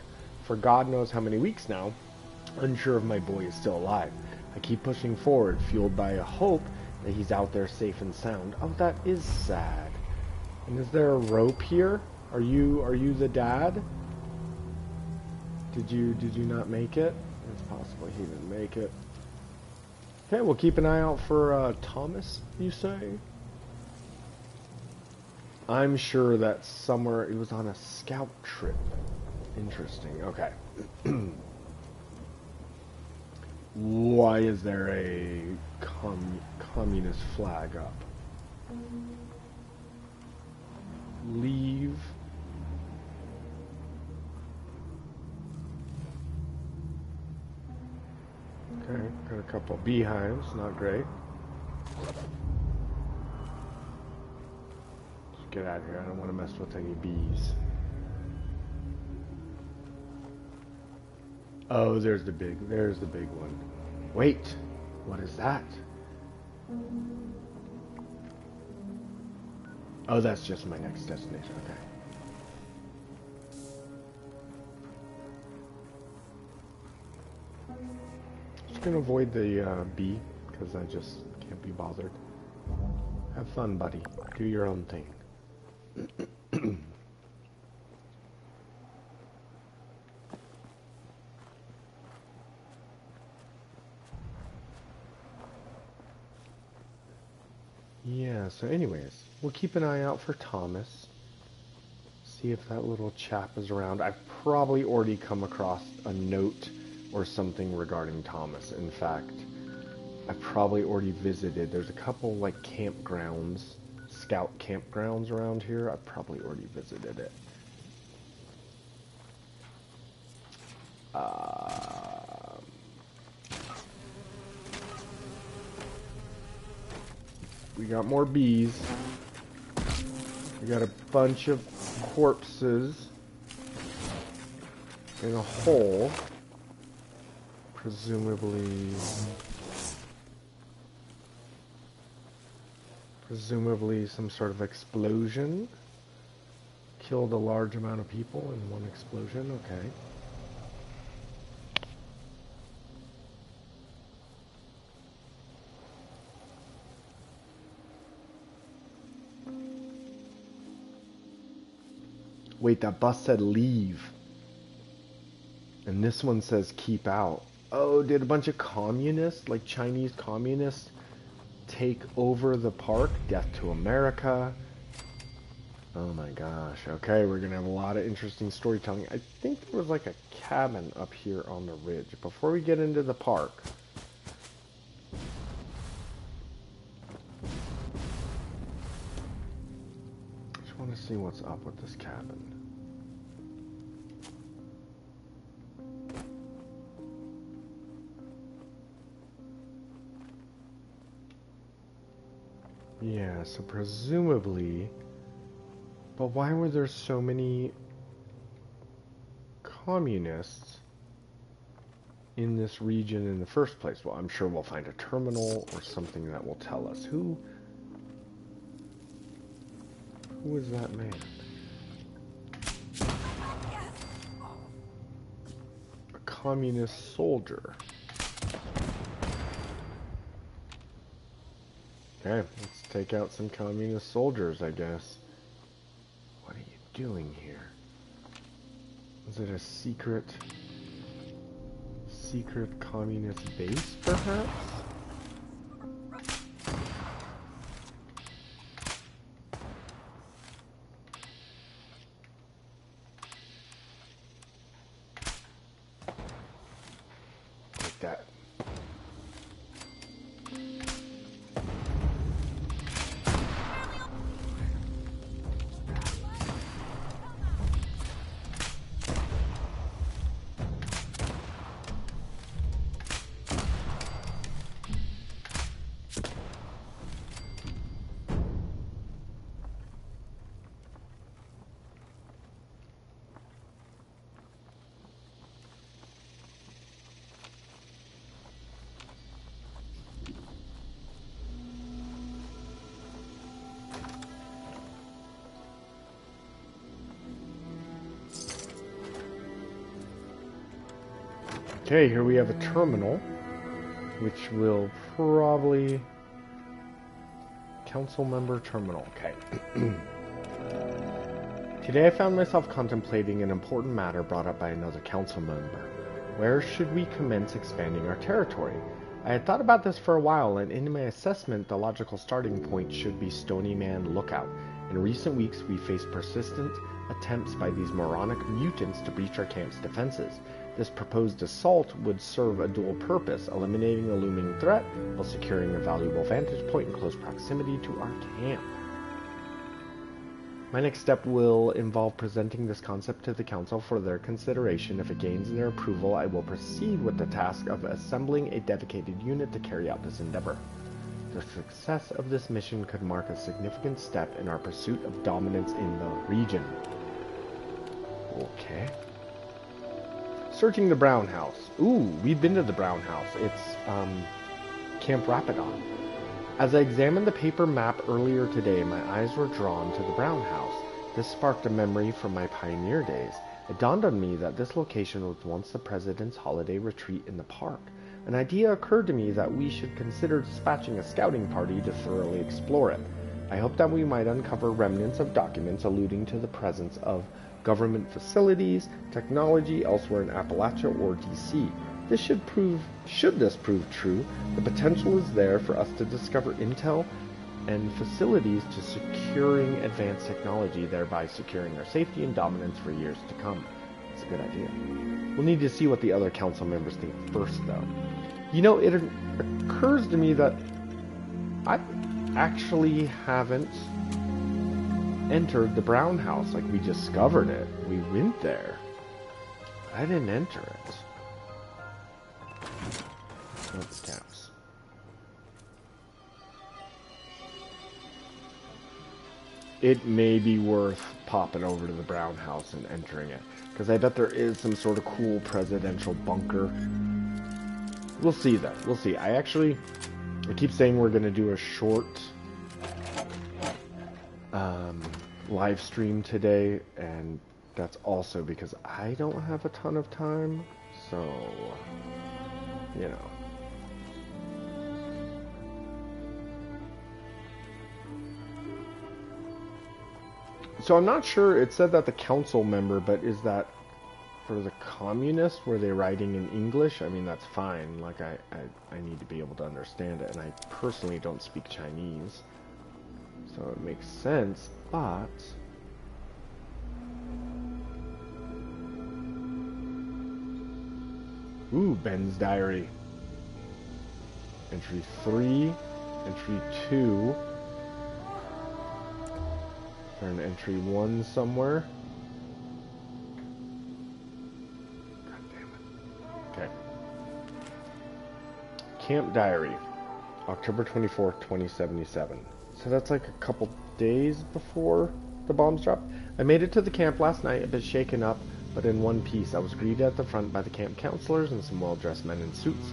for God knows how many weeks now, unsure if my boy is still alive. I keep pushing forward, fueled by a hope that he's out there safe and sound. Oh, that is sad. And is there a rope here? Are you the dad? Did you not make it? It's possible he didn't make it. Okay, we'll keep an eye out for Thomas, you say? I'm sure that somewhere it was on a scout trip. Interesting. Okay. Why is there a communist flag up? Leave. Okay, got a couple beehives, not great. Let's get out of here, I don't want to mess with any bees. Oh, there's the big one. Wait, what is that? Oh, that's just my next destination, okay. Just gonna avoid the bee, because I just can't be bothered. Have fun, buddy. Do your own thing. Yeah, so anyways, we'll keep an eye out for Thomas. See if that little chap is around. I've probably already come across a note or something regarding Thomas. In fact, I've probably already visited. There's a couple like campgrounds, scout campgrounds around here. I've probably already visited it. We got more bees. We got a bunch of corpses in a hole. Presumably some sort of explosion. Killed a large amount of people in one explosion. Okay. Wait, that bus said leave. And this one says keep out. Oh, did a bunch of communists, like Chinese communists, take over the park? Death to America. Oh my gosh. Okay, we're gonna have a lot of interesting storytelling. I think there was like a cabin up here on the ridge. Before we get into the park, I just want to see what's up with this cabin. Yeah, so presumably... But why were there so many communists in this region in the first place? Well, I'm sure we'll find a terminal or something that will tell us. Who Who is that man? A communist soldier. Okay, let's take out some communist soldiers, I guess. What are you doing here? Is it a secret communist base, perhaps? Like that. Okay, here we have a terminal, which will probably... Council member terminal, okay. Today I found myself contemplating an important matter brought up by another council member. Where should we commence expanding our territory? I had thought about this for a while, and in my assessment, the logical starting point should be Stony Man Lookout. In recent weeks, we faced persistent attempts by these moronic mutants to breach our camp's defenses. This proposed assault would serve a dual purpose, eliminating a looming threat while securing a valuable vantage point in close proximity to our camp. My next step will involve presenting this concept to the council for their consideration. If it gains their approval, I will proceed with the task of assembling a dedicated unit to carry out this endeavor. The success of this mission could mark a significant step in our pursuit of dominance in the region. Okay. Searching the Brown House. Ooh, we've been to the Brown House. It's, Camp Rapidon. As I examined the paper map earlier today, my eyes were drawn to the Brown House. This sparked a memory from my pioneer days. It dawned on me that this location was once the President's holiday retreat in the park. An idea occurred to me that we should consider dispatching a scouting party to thoroughly explore it. I hoped that we might uncover remnants of documents alluding to the presence of government facilities, technology elsewhere in Appalachia or DC. Should this prove true, the potential is there for us to discover intel and facilities to securing advanced technology, thereby securing our safety and dominance for years to come. It's a good idea. We'll need to see what the other council members think first, though. You know, it occurs to me that I actually haven't entered the Brown House. Like, we discovered it. We went there. I didn't enter it. Notes caps. It may be worth popping over to the Brown House and entering it, because I bet there is some sort of cool presidential bunker. We'll see, though. We'll see. I keep saying we're going to do a short live stream today, and that's also because I don't have a ton of time, so, you know. So I'm not sure, it said that the council member, but is that for the communists? Were they writing in English? I mean, that's fine. Like, I need to be able to understand it, and I personally don't speak Chinese, so it makes sense, but... Ooh, Ben's diary. Entry 3, entry 2... an entry 1 somewhere. God damn it. Okay. Camp diary. October 24th, 2077. So that's like a couple days before the bombs dropped. I made it to the camp last night, a bit shaken up, but in one piece. I was greeted at the front by the camp counselors and some well-dressed men in suits.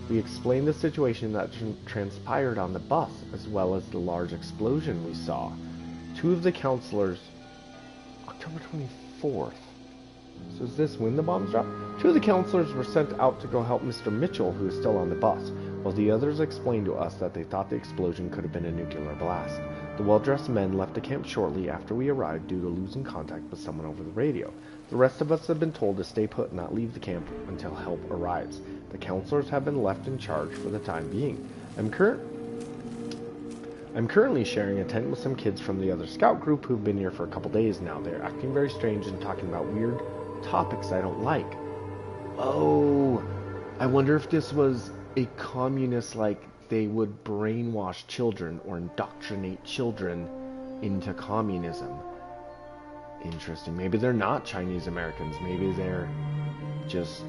We explained the situation that transpired on the bus, as well as the large explosion we saw. Two of the counselors, October 24th. So is this when the bombs dropped? Two of the counselors were sent out to go help Mr. Mitchell, who is still on the bus, while the others explained to us that they thought the explosion could have been a nuclear blast. The well-dressed men left the camp shortly after we arrived due to losing contact with someone over the radio. The rest of us have been told to stay put and not leave the camp until help arrives. The counselors have been left in charge for the time being. I'm currently sharing a tent with some kids from the other scout group who've been here for a couple days now. They're acting very strange and talking about weird topics I don't like. Oh, I wonder if this was a communist, like they would brainwash children or indoctrinate children into communism. Interesting. Maybe they're not Chinese Americans. Maybe they're just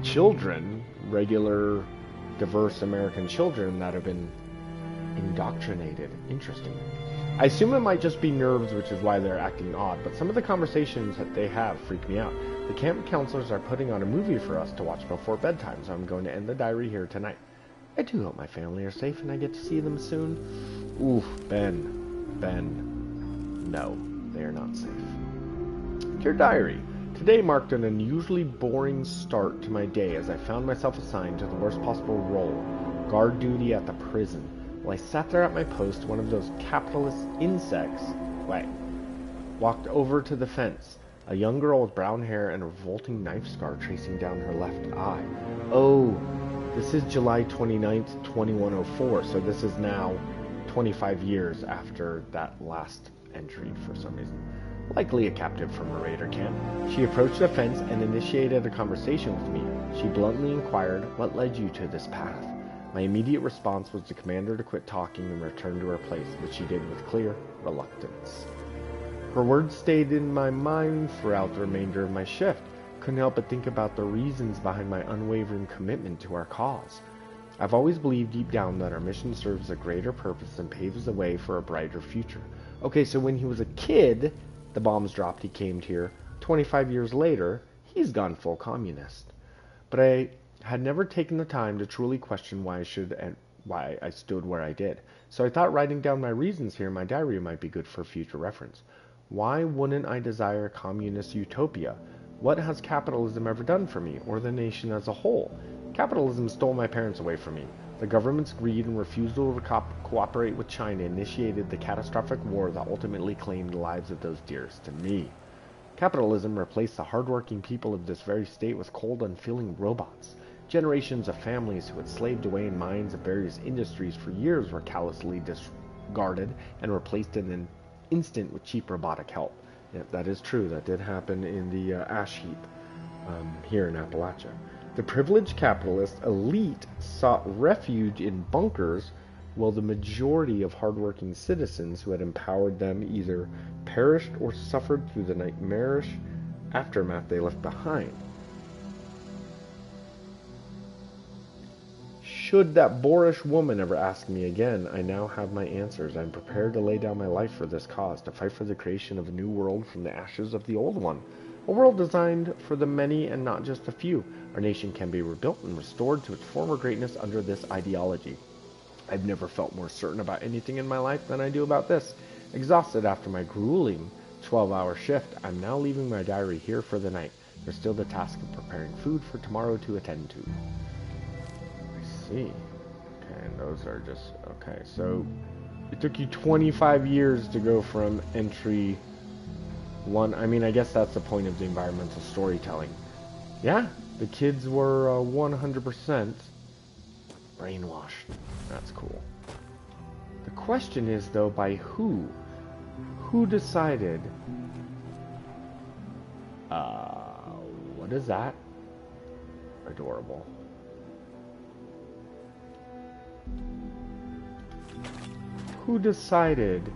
children, regular, diverse American children that have been indoctrinated. Interesting. I assume it might just be nerves, which is why they're acting odd, but some of the conversations that they have freak me out. The camp counselors are putting on a movie for us to watch before bedtime, so I'm going to end the diary here tonight. I do hope my family are safe and I get to see them soon. Oof, Ben, no, they are not safe. Dear diary, today marked an unusually boring start to my day as I found myself assigned to the worst possible role, guard duty at the prison. While I sat there at my post, one of those capitalist insects walked over to the fence. A young girl with brown hair and a revolting knife scar tracing down her left eye. Oh, this is July 29th, 2104, so this is now 25 years after that last entry for some reason. Likely a captive from a raider camp. She approached the fence and initiated a conversation with me. She bluntly inquired, "What led you to this path?" My immediate response was to command her to quit talking and return to her place, which she did with clear reluctance. Her words stayed in my mind throughout the remainder of my shift. Couldn't help but think about the reasons behind my unwavering commitment to our cause. I've always believed deep down that our mission serves a greater purpose and paves the way for a brighter future. Okay, so when he was a kid, the bombs dropped, he came here. 25 years later, he's gone full communist. But I had never taken the time to truly question why I stood where I did. So I thought writing down my reasons here in my diary might be good for future reference. Why wouldn't I desire a communist utopia? What has capitalism ever done for me, or the nation as a whole? Capitalism stole my parents away from me. The government's greed and refusal to cooperate with China initiated the catastrophic war that ultimately claimed the lives of those dearest to me. Capitalism replaced the hardworking people of this very state with cold, unfeeling robots. Generations of families who had slaved away in mines of various industries for years were callously discarded and replaced in an instant with cheap robotic help. Yeah, that is true. That did happen in the ash heap here in Appalachia. The privileged capitalist elite sought refuge in bunkers, while the majority of hardworking citizens who had empowered them either perished or suffered through the nightmarish aftermath they left behind. Should that boorish woman ever ask me again, I now have my answers. I am prepared to lay down my life for this cause, to fight for the creation of a new world from the ashes of the old one. A world designed for the many and not just a few. Our nation can be rebuilt and restored to its former greatness under this ideology. I've never felt more certain about anything in my life than I do about this. Exhausted after my grueling 12-hour shift, I'm now leaving my diary here for the night. There's still the task of preparing food for tomorrow to attend to. See. Okay, and those are just okay. So it took you 25 years to go from entry 1. I mean, I guess that's the point of the environmental storytelling. Yeah, the kids were 100% brainwashed. That's cool. The question is, though, by who? Who decided? What is that? Adorable. Who decided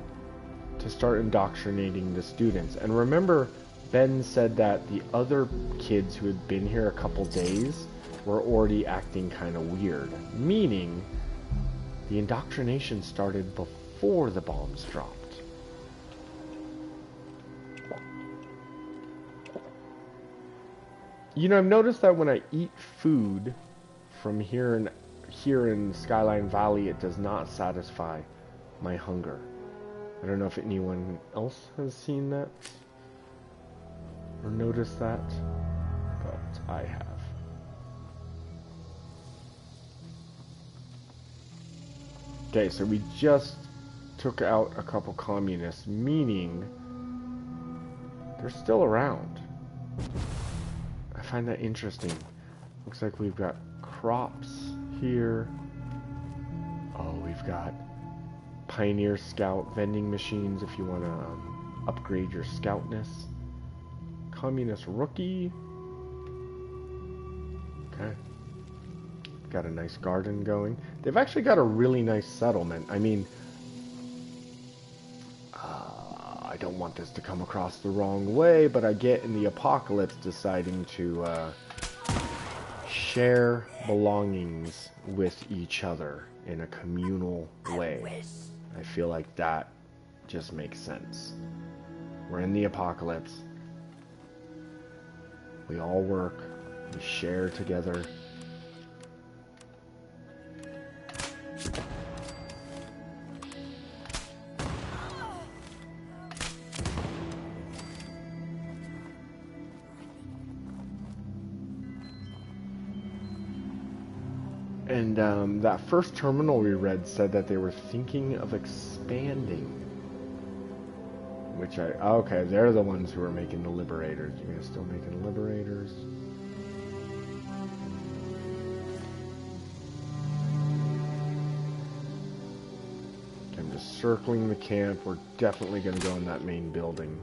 to start indoctrinating the students? And remember, Ben said that the other kids who had been here a couple days were already acting kind of weird, meaning the indoctrination started before the bombs dropped. You know, I've noticed that when I eat food from here in Skyline Valley, it does not satisfy my hunger. I don't know if anyone else has seen that or noticed that, but I have. Okay, so we just took out a couple communists, meaning they're still around. I find that interesting. Looks like we've got crops here. Oh, we've got Pioneer Scout vending machines if you want to upgrade your scoutness. Communist rookie. Okay. Got a nice garden going. They've actually got a really nice settlement. I mean, I don't want this to come across the wrong way, but I get in the apocalypse deciding to share belongings with each other in a communal way. I feel like that just makes sense. We're in the apocalypse. We all work. We share together. And that first terminal we read said that they were thinking of expanding. Which okay, they're the ones who are making the Liberators. You guys still making Liberators? Okay, I'm just circling the camp. We're definitely going to go in that main building.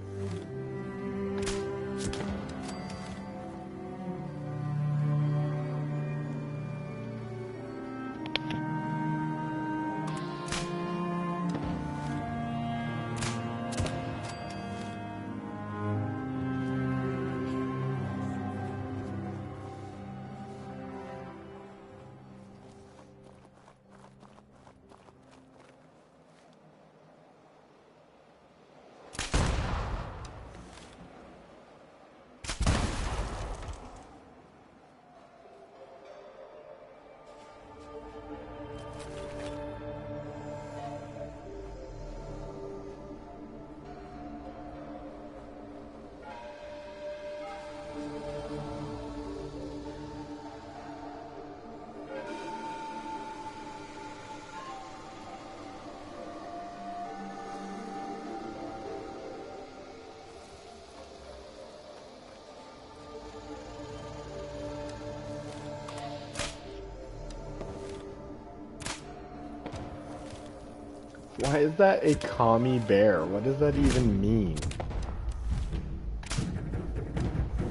Why is that a commie bear? What does that even mean?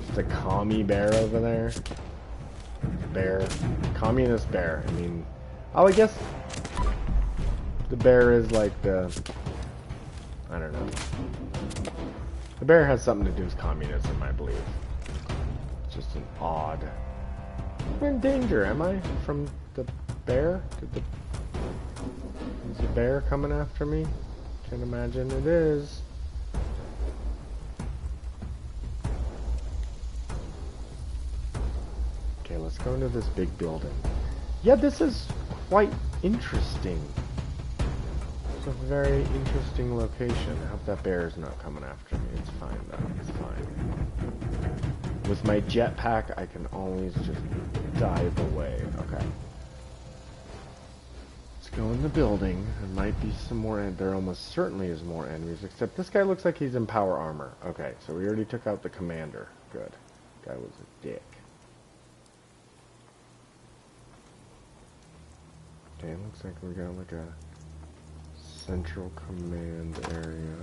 Just a commie bear over there? Bear. Communist bear. I mean... Oh, I guess... The bear is like the... I don't know. The bear has something to do with communism, I believe. It's just an odd... I'm in danger, am I? From the bear? Is the bear coming after me? Can't imagine it is. Okay, let's go into this big building. Yeah, this is quite interesting. It's a very interesting location. I hope that bear is not coming after me. It's fine though, it's fine. With my jetpack, I can always just dive away. Okay. Go in the building. There might be some more. There almost certainly is more enemies, except this guy looks like he's in power armor. Okay, so we already took out the commander. Good. Guy was a dick. Okay, looks like we got like a central command area.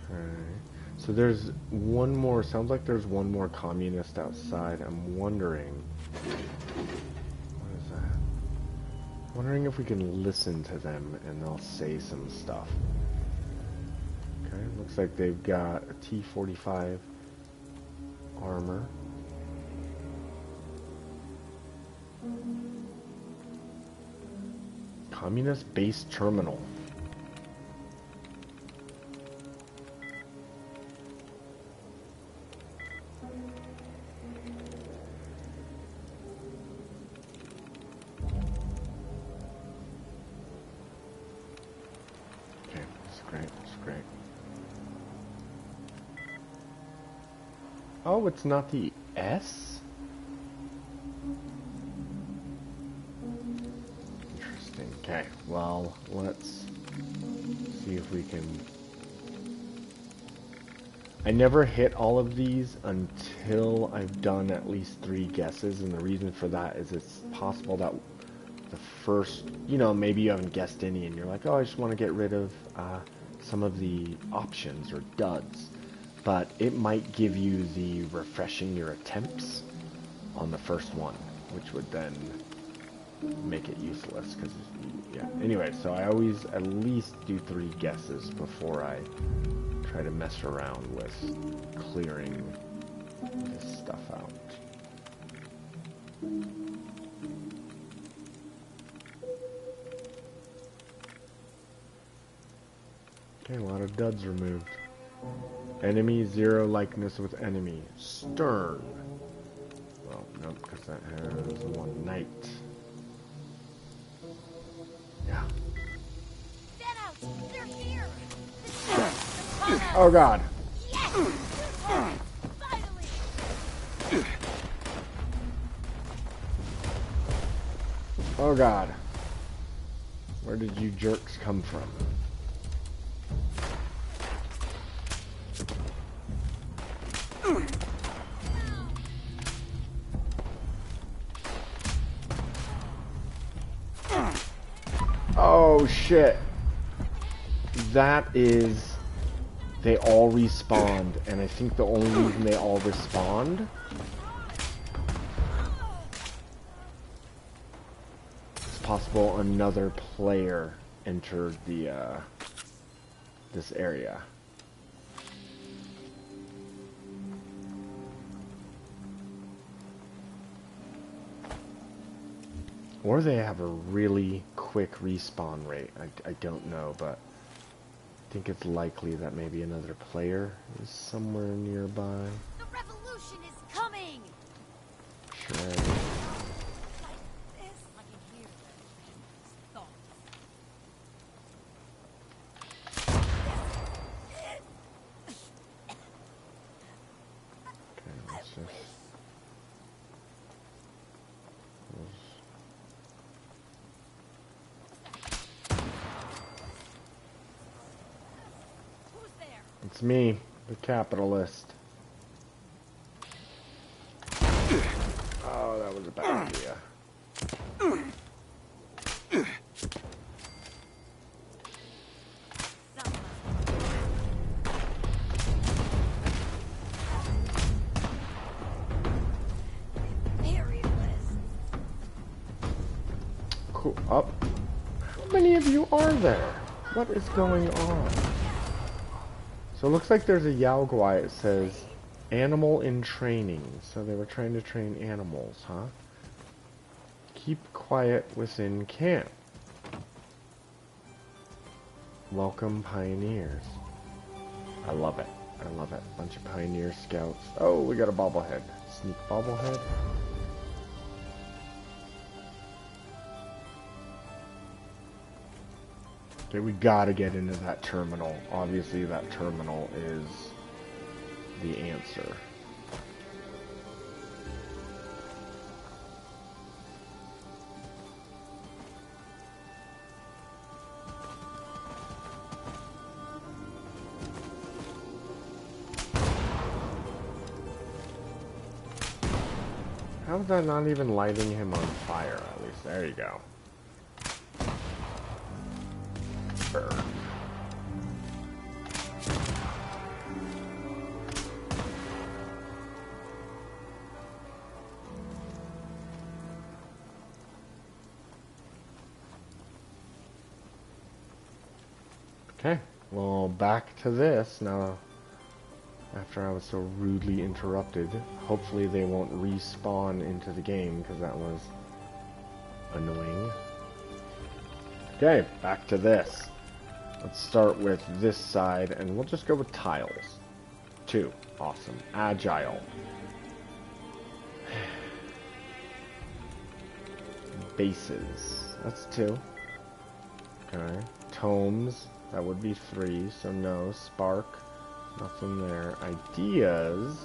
Okay. So there's one more, sounds like there's one more communist outside. I'm wondering, what is that? Wondering if we can listen to them and they'll say some stuff. Okay, looks like they've got a T-45 armor. Communist base terminal. great. That's great. Oh, it's not the S? Interesting. Okay, well, let's see if we can... I never hit all of these until I've done at least 3 guesses, and the reason for that is it's possible that the first, you know, maybe you haven't guessed any and you're like, oh, I just want to get rid of some of the options or duds. But it might give you the refreshing your attempts on the first one, which would then make it useless. Because, yeah. Anyway, so I always at least do 3 guesses before I try to mess around with clearing this stuff out. Okay, a lot of duds removed. Enemy, 0 likeness with enemy. Stern. Well, nope, because that has 1 night. Yeah. Get out! They're here! Oh god. Yes! Finally! Oh god. Where did you jerks come from? Oh shit. That is... They all respawned, and I think the only reason they all respawned... It's possible another player entered the, this area. Or they have a really quick respawn rate. I don't know, but I think it's likely that maybe another player is somewhere nearby. The revolution is coming! Sure. Like this, I can hear their thoughts. Okay, let's just... Who's there? It's me, the capitalist. Oh, that was a bad idea. Cool. Up. How many of you are there? What is going on? So it looks like there's a Yao Guai. It says animal in training. So they were trying to train animals, huh? Keep quiet within camp. Welcome pioneers. I love it. I love it. Bunch of pioneer scouts. Oh, we got a bobblehead. Sneak bobblehead. Okay, we gotta get into that terminal. Obviously, that terminal is the answer. How's that not even lighting him on fire, at least? There you go. Burn. Okay, well, back to this now. After I was so rudely interrupted, hopefully they won't respawn into the game, because that was annoying. Okay, back to this. Let's start with this side, and we'll just go with tiles. 2. Awesome. Agile. Bases. That's 2. Okay. Tomes. That would be 3, so no. Spark, nothing there. Ideas,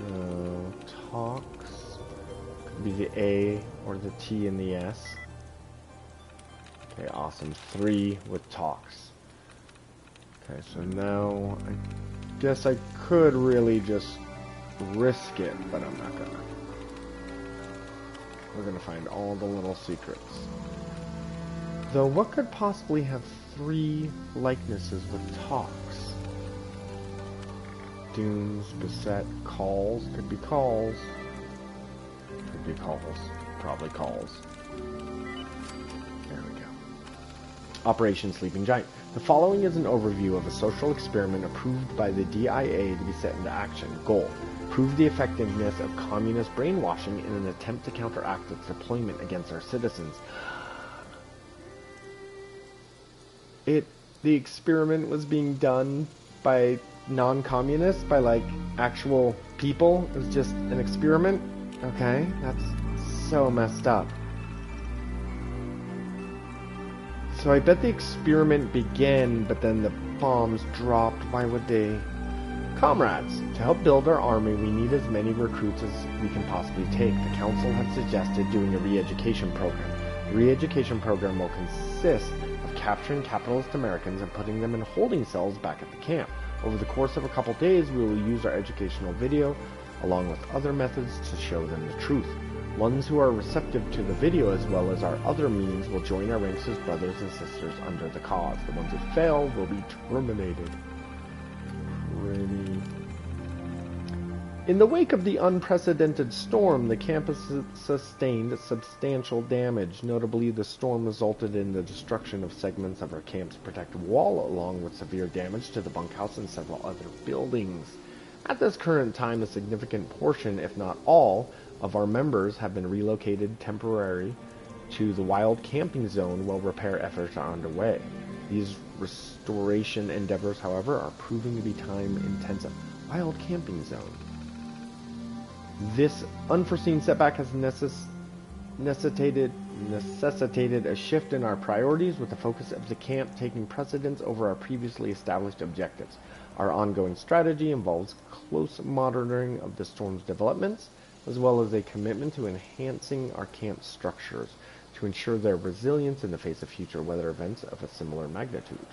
no. Talks, could be the A or the T and the S. Okay, awesome. 3 with talks. Okay, so now I guess I could really just risk it, but I'm not gonna. We're gonna find all the little secrets. Though what could possibly have 3 likenesses with talks? Dunes, beset, calls. Could be calls. Could be calls. Probably calls. There we go. Operation Sleeping Giant. The following is an overview of a social experiment approved by the DIA to be set into action. Goal: prove the effectiveness of communist brainwashing in an attempt to counteract its deployment against our citizens. The experiment was being done by non-communists, by like actual people. It was just an experiment. Okay, that's so messed up. So I bet the experiment began, but then the bombs dropped. Why would they? Comrades, to help build our army, we need as many recruits as we can possibly take. The council had suggested doing a re-education program. The re-education program will consist of capturing capitalist Americans and putting them in holding cells back at the camp. Over the course of a couple days, we will use our educational video along with other methods to show them the truth. Ones who are receptive to the video as well as our other means will join our ranks as brothers and sisters under the cause. The ones who fail will be terminated. Pretty. In the wake of the unprecedented storm, the campus sustained substantial damage. Notably, the storm resulted in the destruction of segments of our camp's protective wall, along with severe damage to the bunkhouse and several other buildings. At this current time, a significant portion, if not all, of our members have been relocated temporarily to the wild camping zone while repair efforts are underway. These restoration endeavors, however, are proving to be time-intensive. Wild camping zone. This unforeseen setback has necessitated a shift in our priorities, with the focus of the camp taking precedence over our previously established objectives. Our ongoing strategy involves close monitoring of the storm's developments, as well as a commitment to enhancing our camp structures to ensure their resilience in the face of future weather events of a similar magnitude.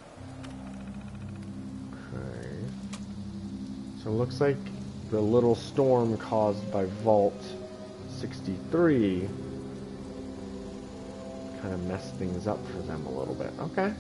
Okay. So it looks like the little storm caused by Vault 63 kind of messed things up for them a little bit. Okay.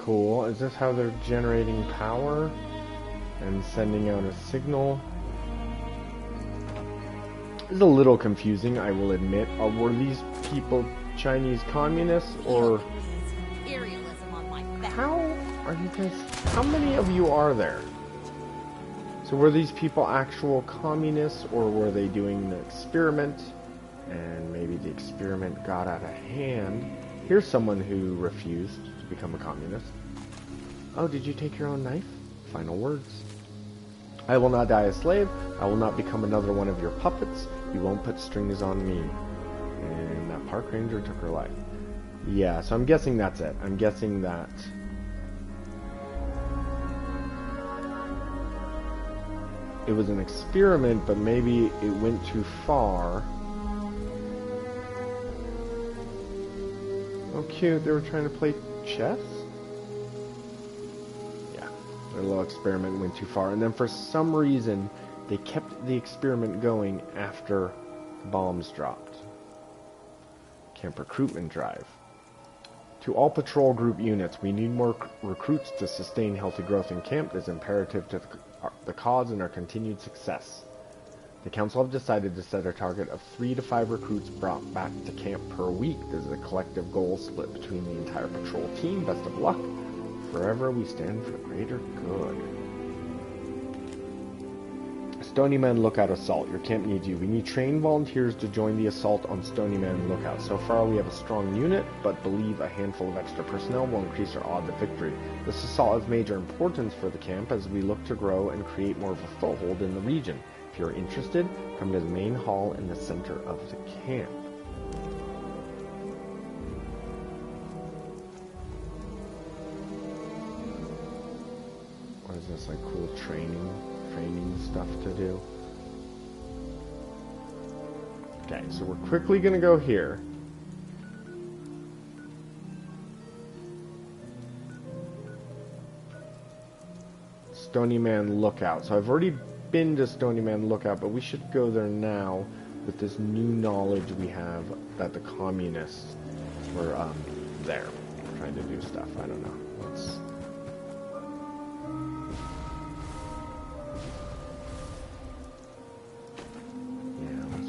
Cool. Is this how they're generating power and sending out a signal? It's a little confusing, I will admit. Were these people Chinese communists, or Imperialism on my back. how are you guys? How many of you are there? So were these people actual communists, or were they doing the experiment and maybe the experiment got out of hand? Here's someone who refused to become a communist. Oh, did you take your own knife? Final words. I will not die a slave. I will not become another one of your puppets. You won't put strings on me. And that park ranger took her life. Yeah, so I'm guessing that's it. I'm guessing that it was an experiment, but maybe it went too far. Oh, cute. They were trying to play chess? Yeah. Their little experiment went too far. And then for some reason, they kept the experiment going after the bombs dropped. Camp recruitment drive. To all patrol group units, we need more recruits to sustain healthy growth in camp. It is imperative to the cause and our continued success. The council have decided to set a target of 3 to 5 recruits brought back to camp per week. This is a collective goal split between the entire patrol team. Best of luck. Forever we stand for greater good. Stony Man Lookout Assault. Your camp needs you. We need trained volunteers to join the assault on Stony Man Lookout. So far we have a strong unit, but believe a handful of extra personnel will increase our odds of victory. This assault has major importance for the camp as we look to grow and create more of a foothold in the region. If you're interested, come to the main hall in the center of the camp. What is this, like cool training stuff to do? Okay, so we're quickly gonna go here. Stony Man Lookout. So I've already been to Stony Man Lookout, but we should go there now with this new knowledge we have that the communists were there trying to do stuff. I don't know. Let's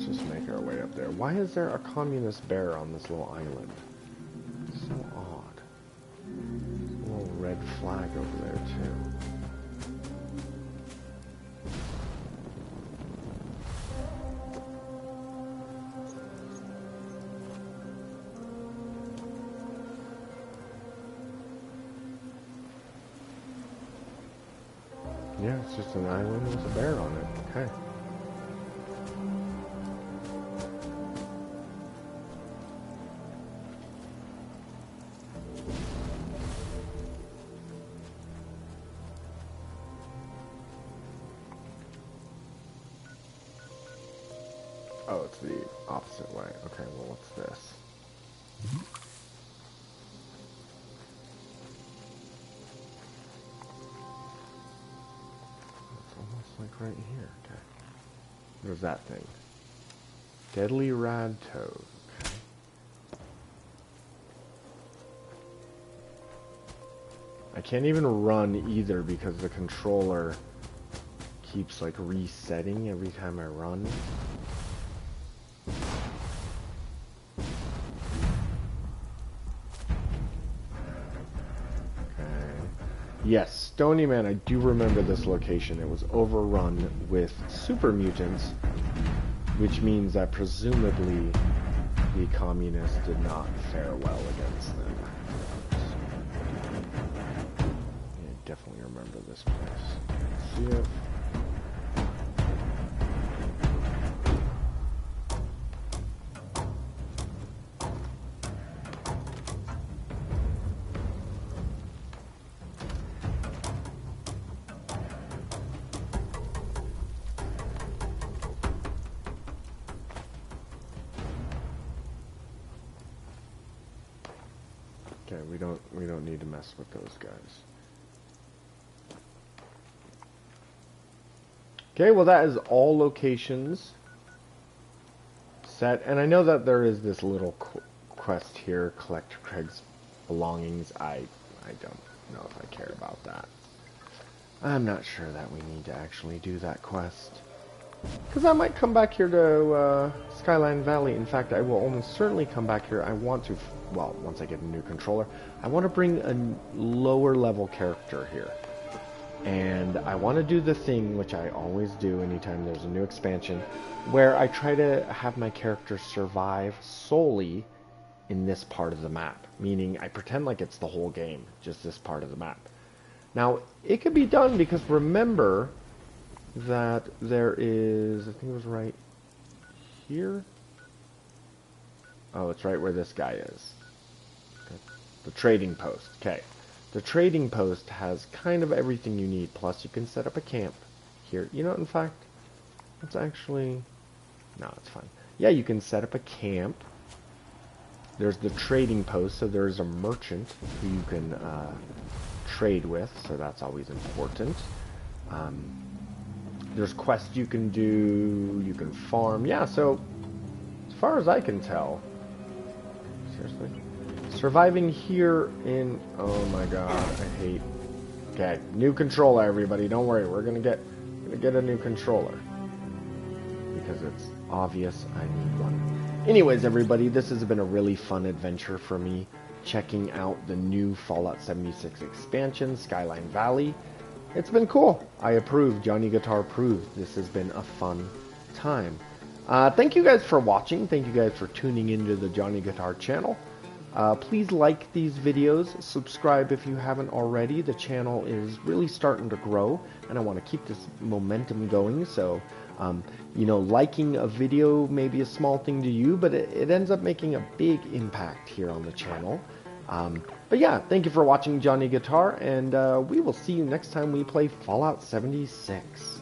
just make our way up there. Why is there a communist bear on this little island? So odd. A little red flag over there too. Yeah, it's just an island with a bear on it. Okay. Oh, it's the opposite way. Okay, well, what's this? Like right here. Okay. There's that thing. Deadly rad toad. Okay. I can't even run either because the controller keeps like resetting every time I run. Yes, Stony Man, I do remember this location. It was overrun with super mutants, which means that presumably the communists did not fare well against them. Yeah, I definitely remember this place. See it? Okay, we don't need to mess with those guys. Okay, well that is all locations set, and I know that there is this little quest here, collect Craig's belongings. I don't know if I care about that. I'm not sure that we need to actually do that quest. Because I might come back here to Skyline Valley. In fact, I will almost certainly come back here. I want to, well, once I get a new controller, I want to bring a lower level character here. And I want to do the thing, which I always do anytime there's a new expansion, where I try to have my character survive solely in this part of the map. Meaning, I pretend like it's the whole game, just this part of the map. Now, it could be done because remember that there is, I think it was right here. Oh, it's right where this guy is. Okay. The trading post. Okay. The trading post has kind of everything you need. Plus, you can set up a camp here. You know, in fact, it's actually... No, it's fine. Yeah, you can set up a camp. There's the trading post, so there's a merchant who you can trade with, so that's always important. There's quests you can do, you can farm. Yeah, so as far as I can tell, seriously, Surviving here in... Oh my god, I hate... Okay, new controller, everybody. Don't worry, we're gonna get a new controller. Because it's obvious I need one. Anyways, everybody, this has been a really fun adventure for me. Checking out the new Fallout 76 expansion, Skyline Valley. It's been cool. I approve. Johnny Guitar approves. This has been a fun time. Thank you guys for watching. Thank you guys for tuning into the Johnny Guitar channel. Please like these videos. Subscribe if you haven't already. The channel is really starting to grow, and I want to keep this momentum going. So, you know, liking a video may be a small thing to you, but it ends up making a big impact here on the channel. But yeah, thank you for watching Johnny Guitar, and we will see you next time we play Fallout 76.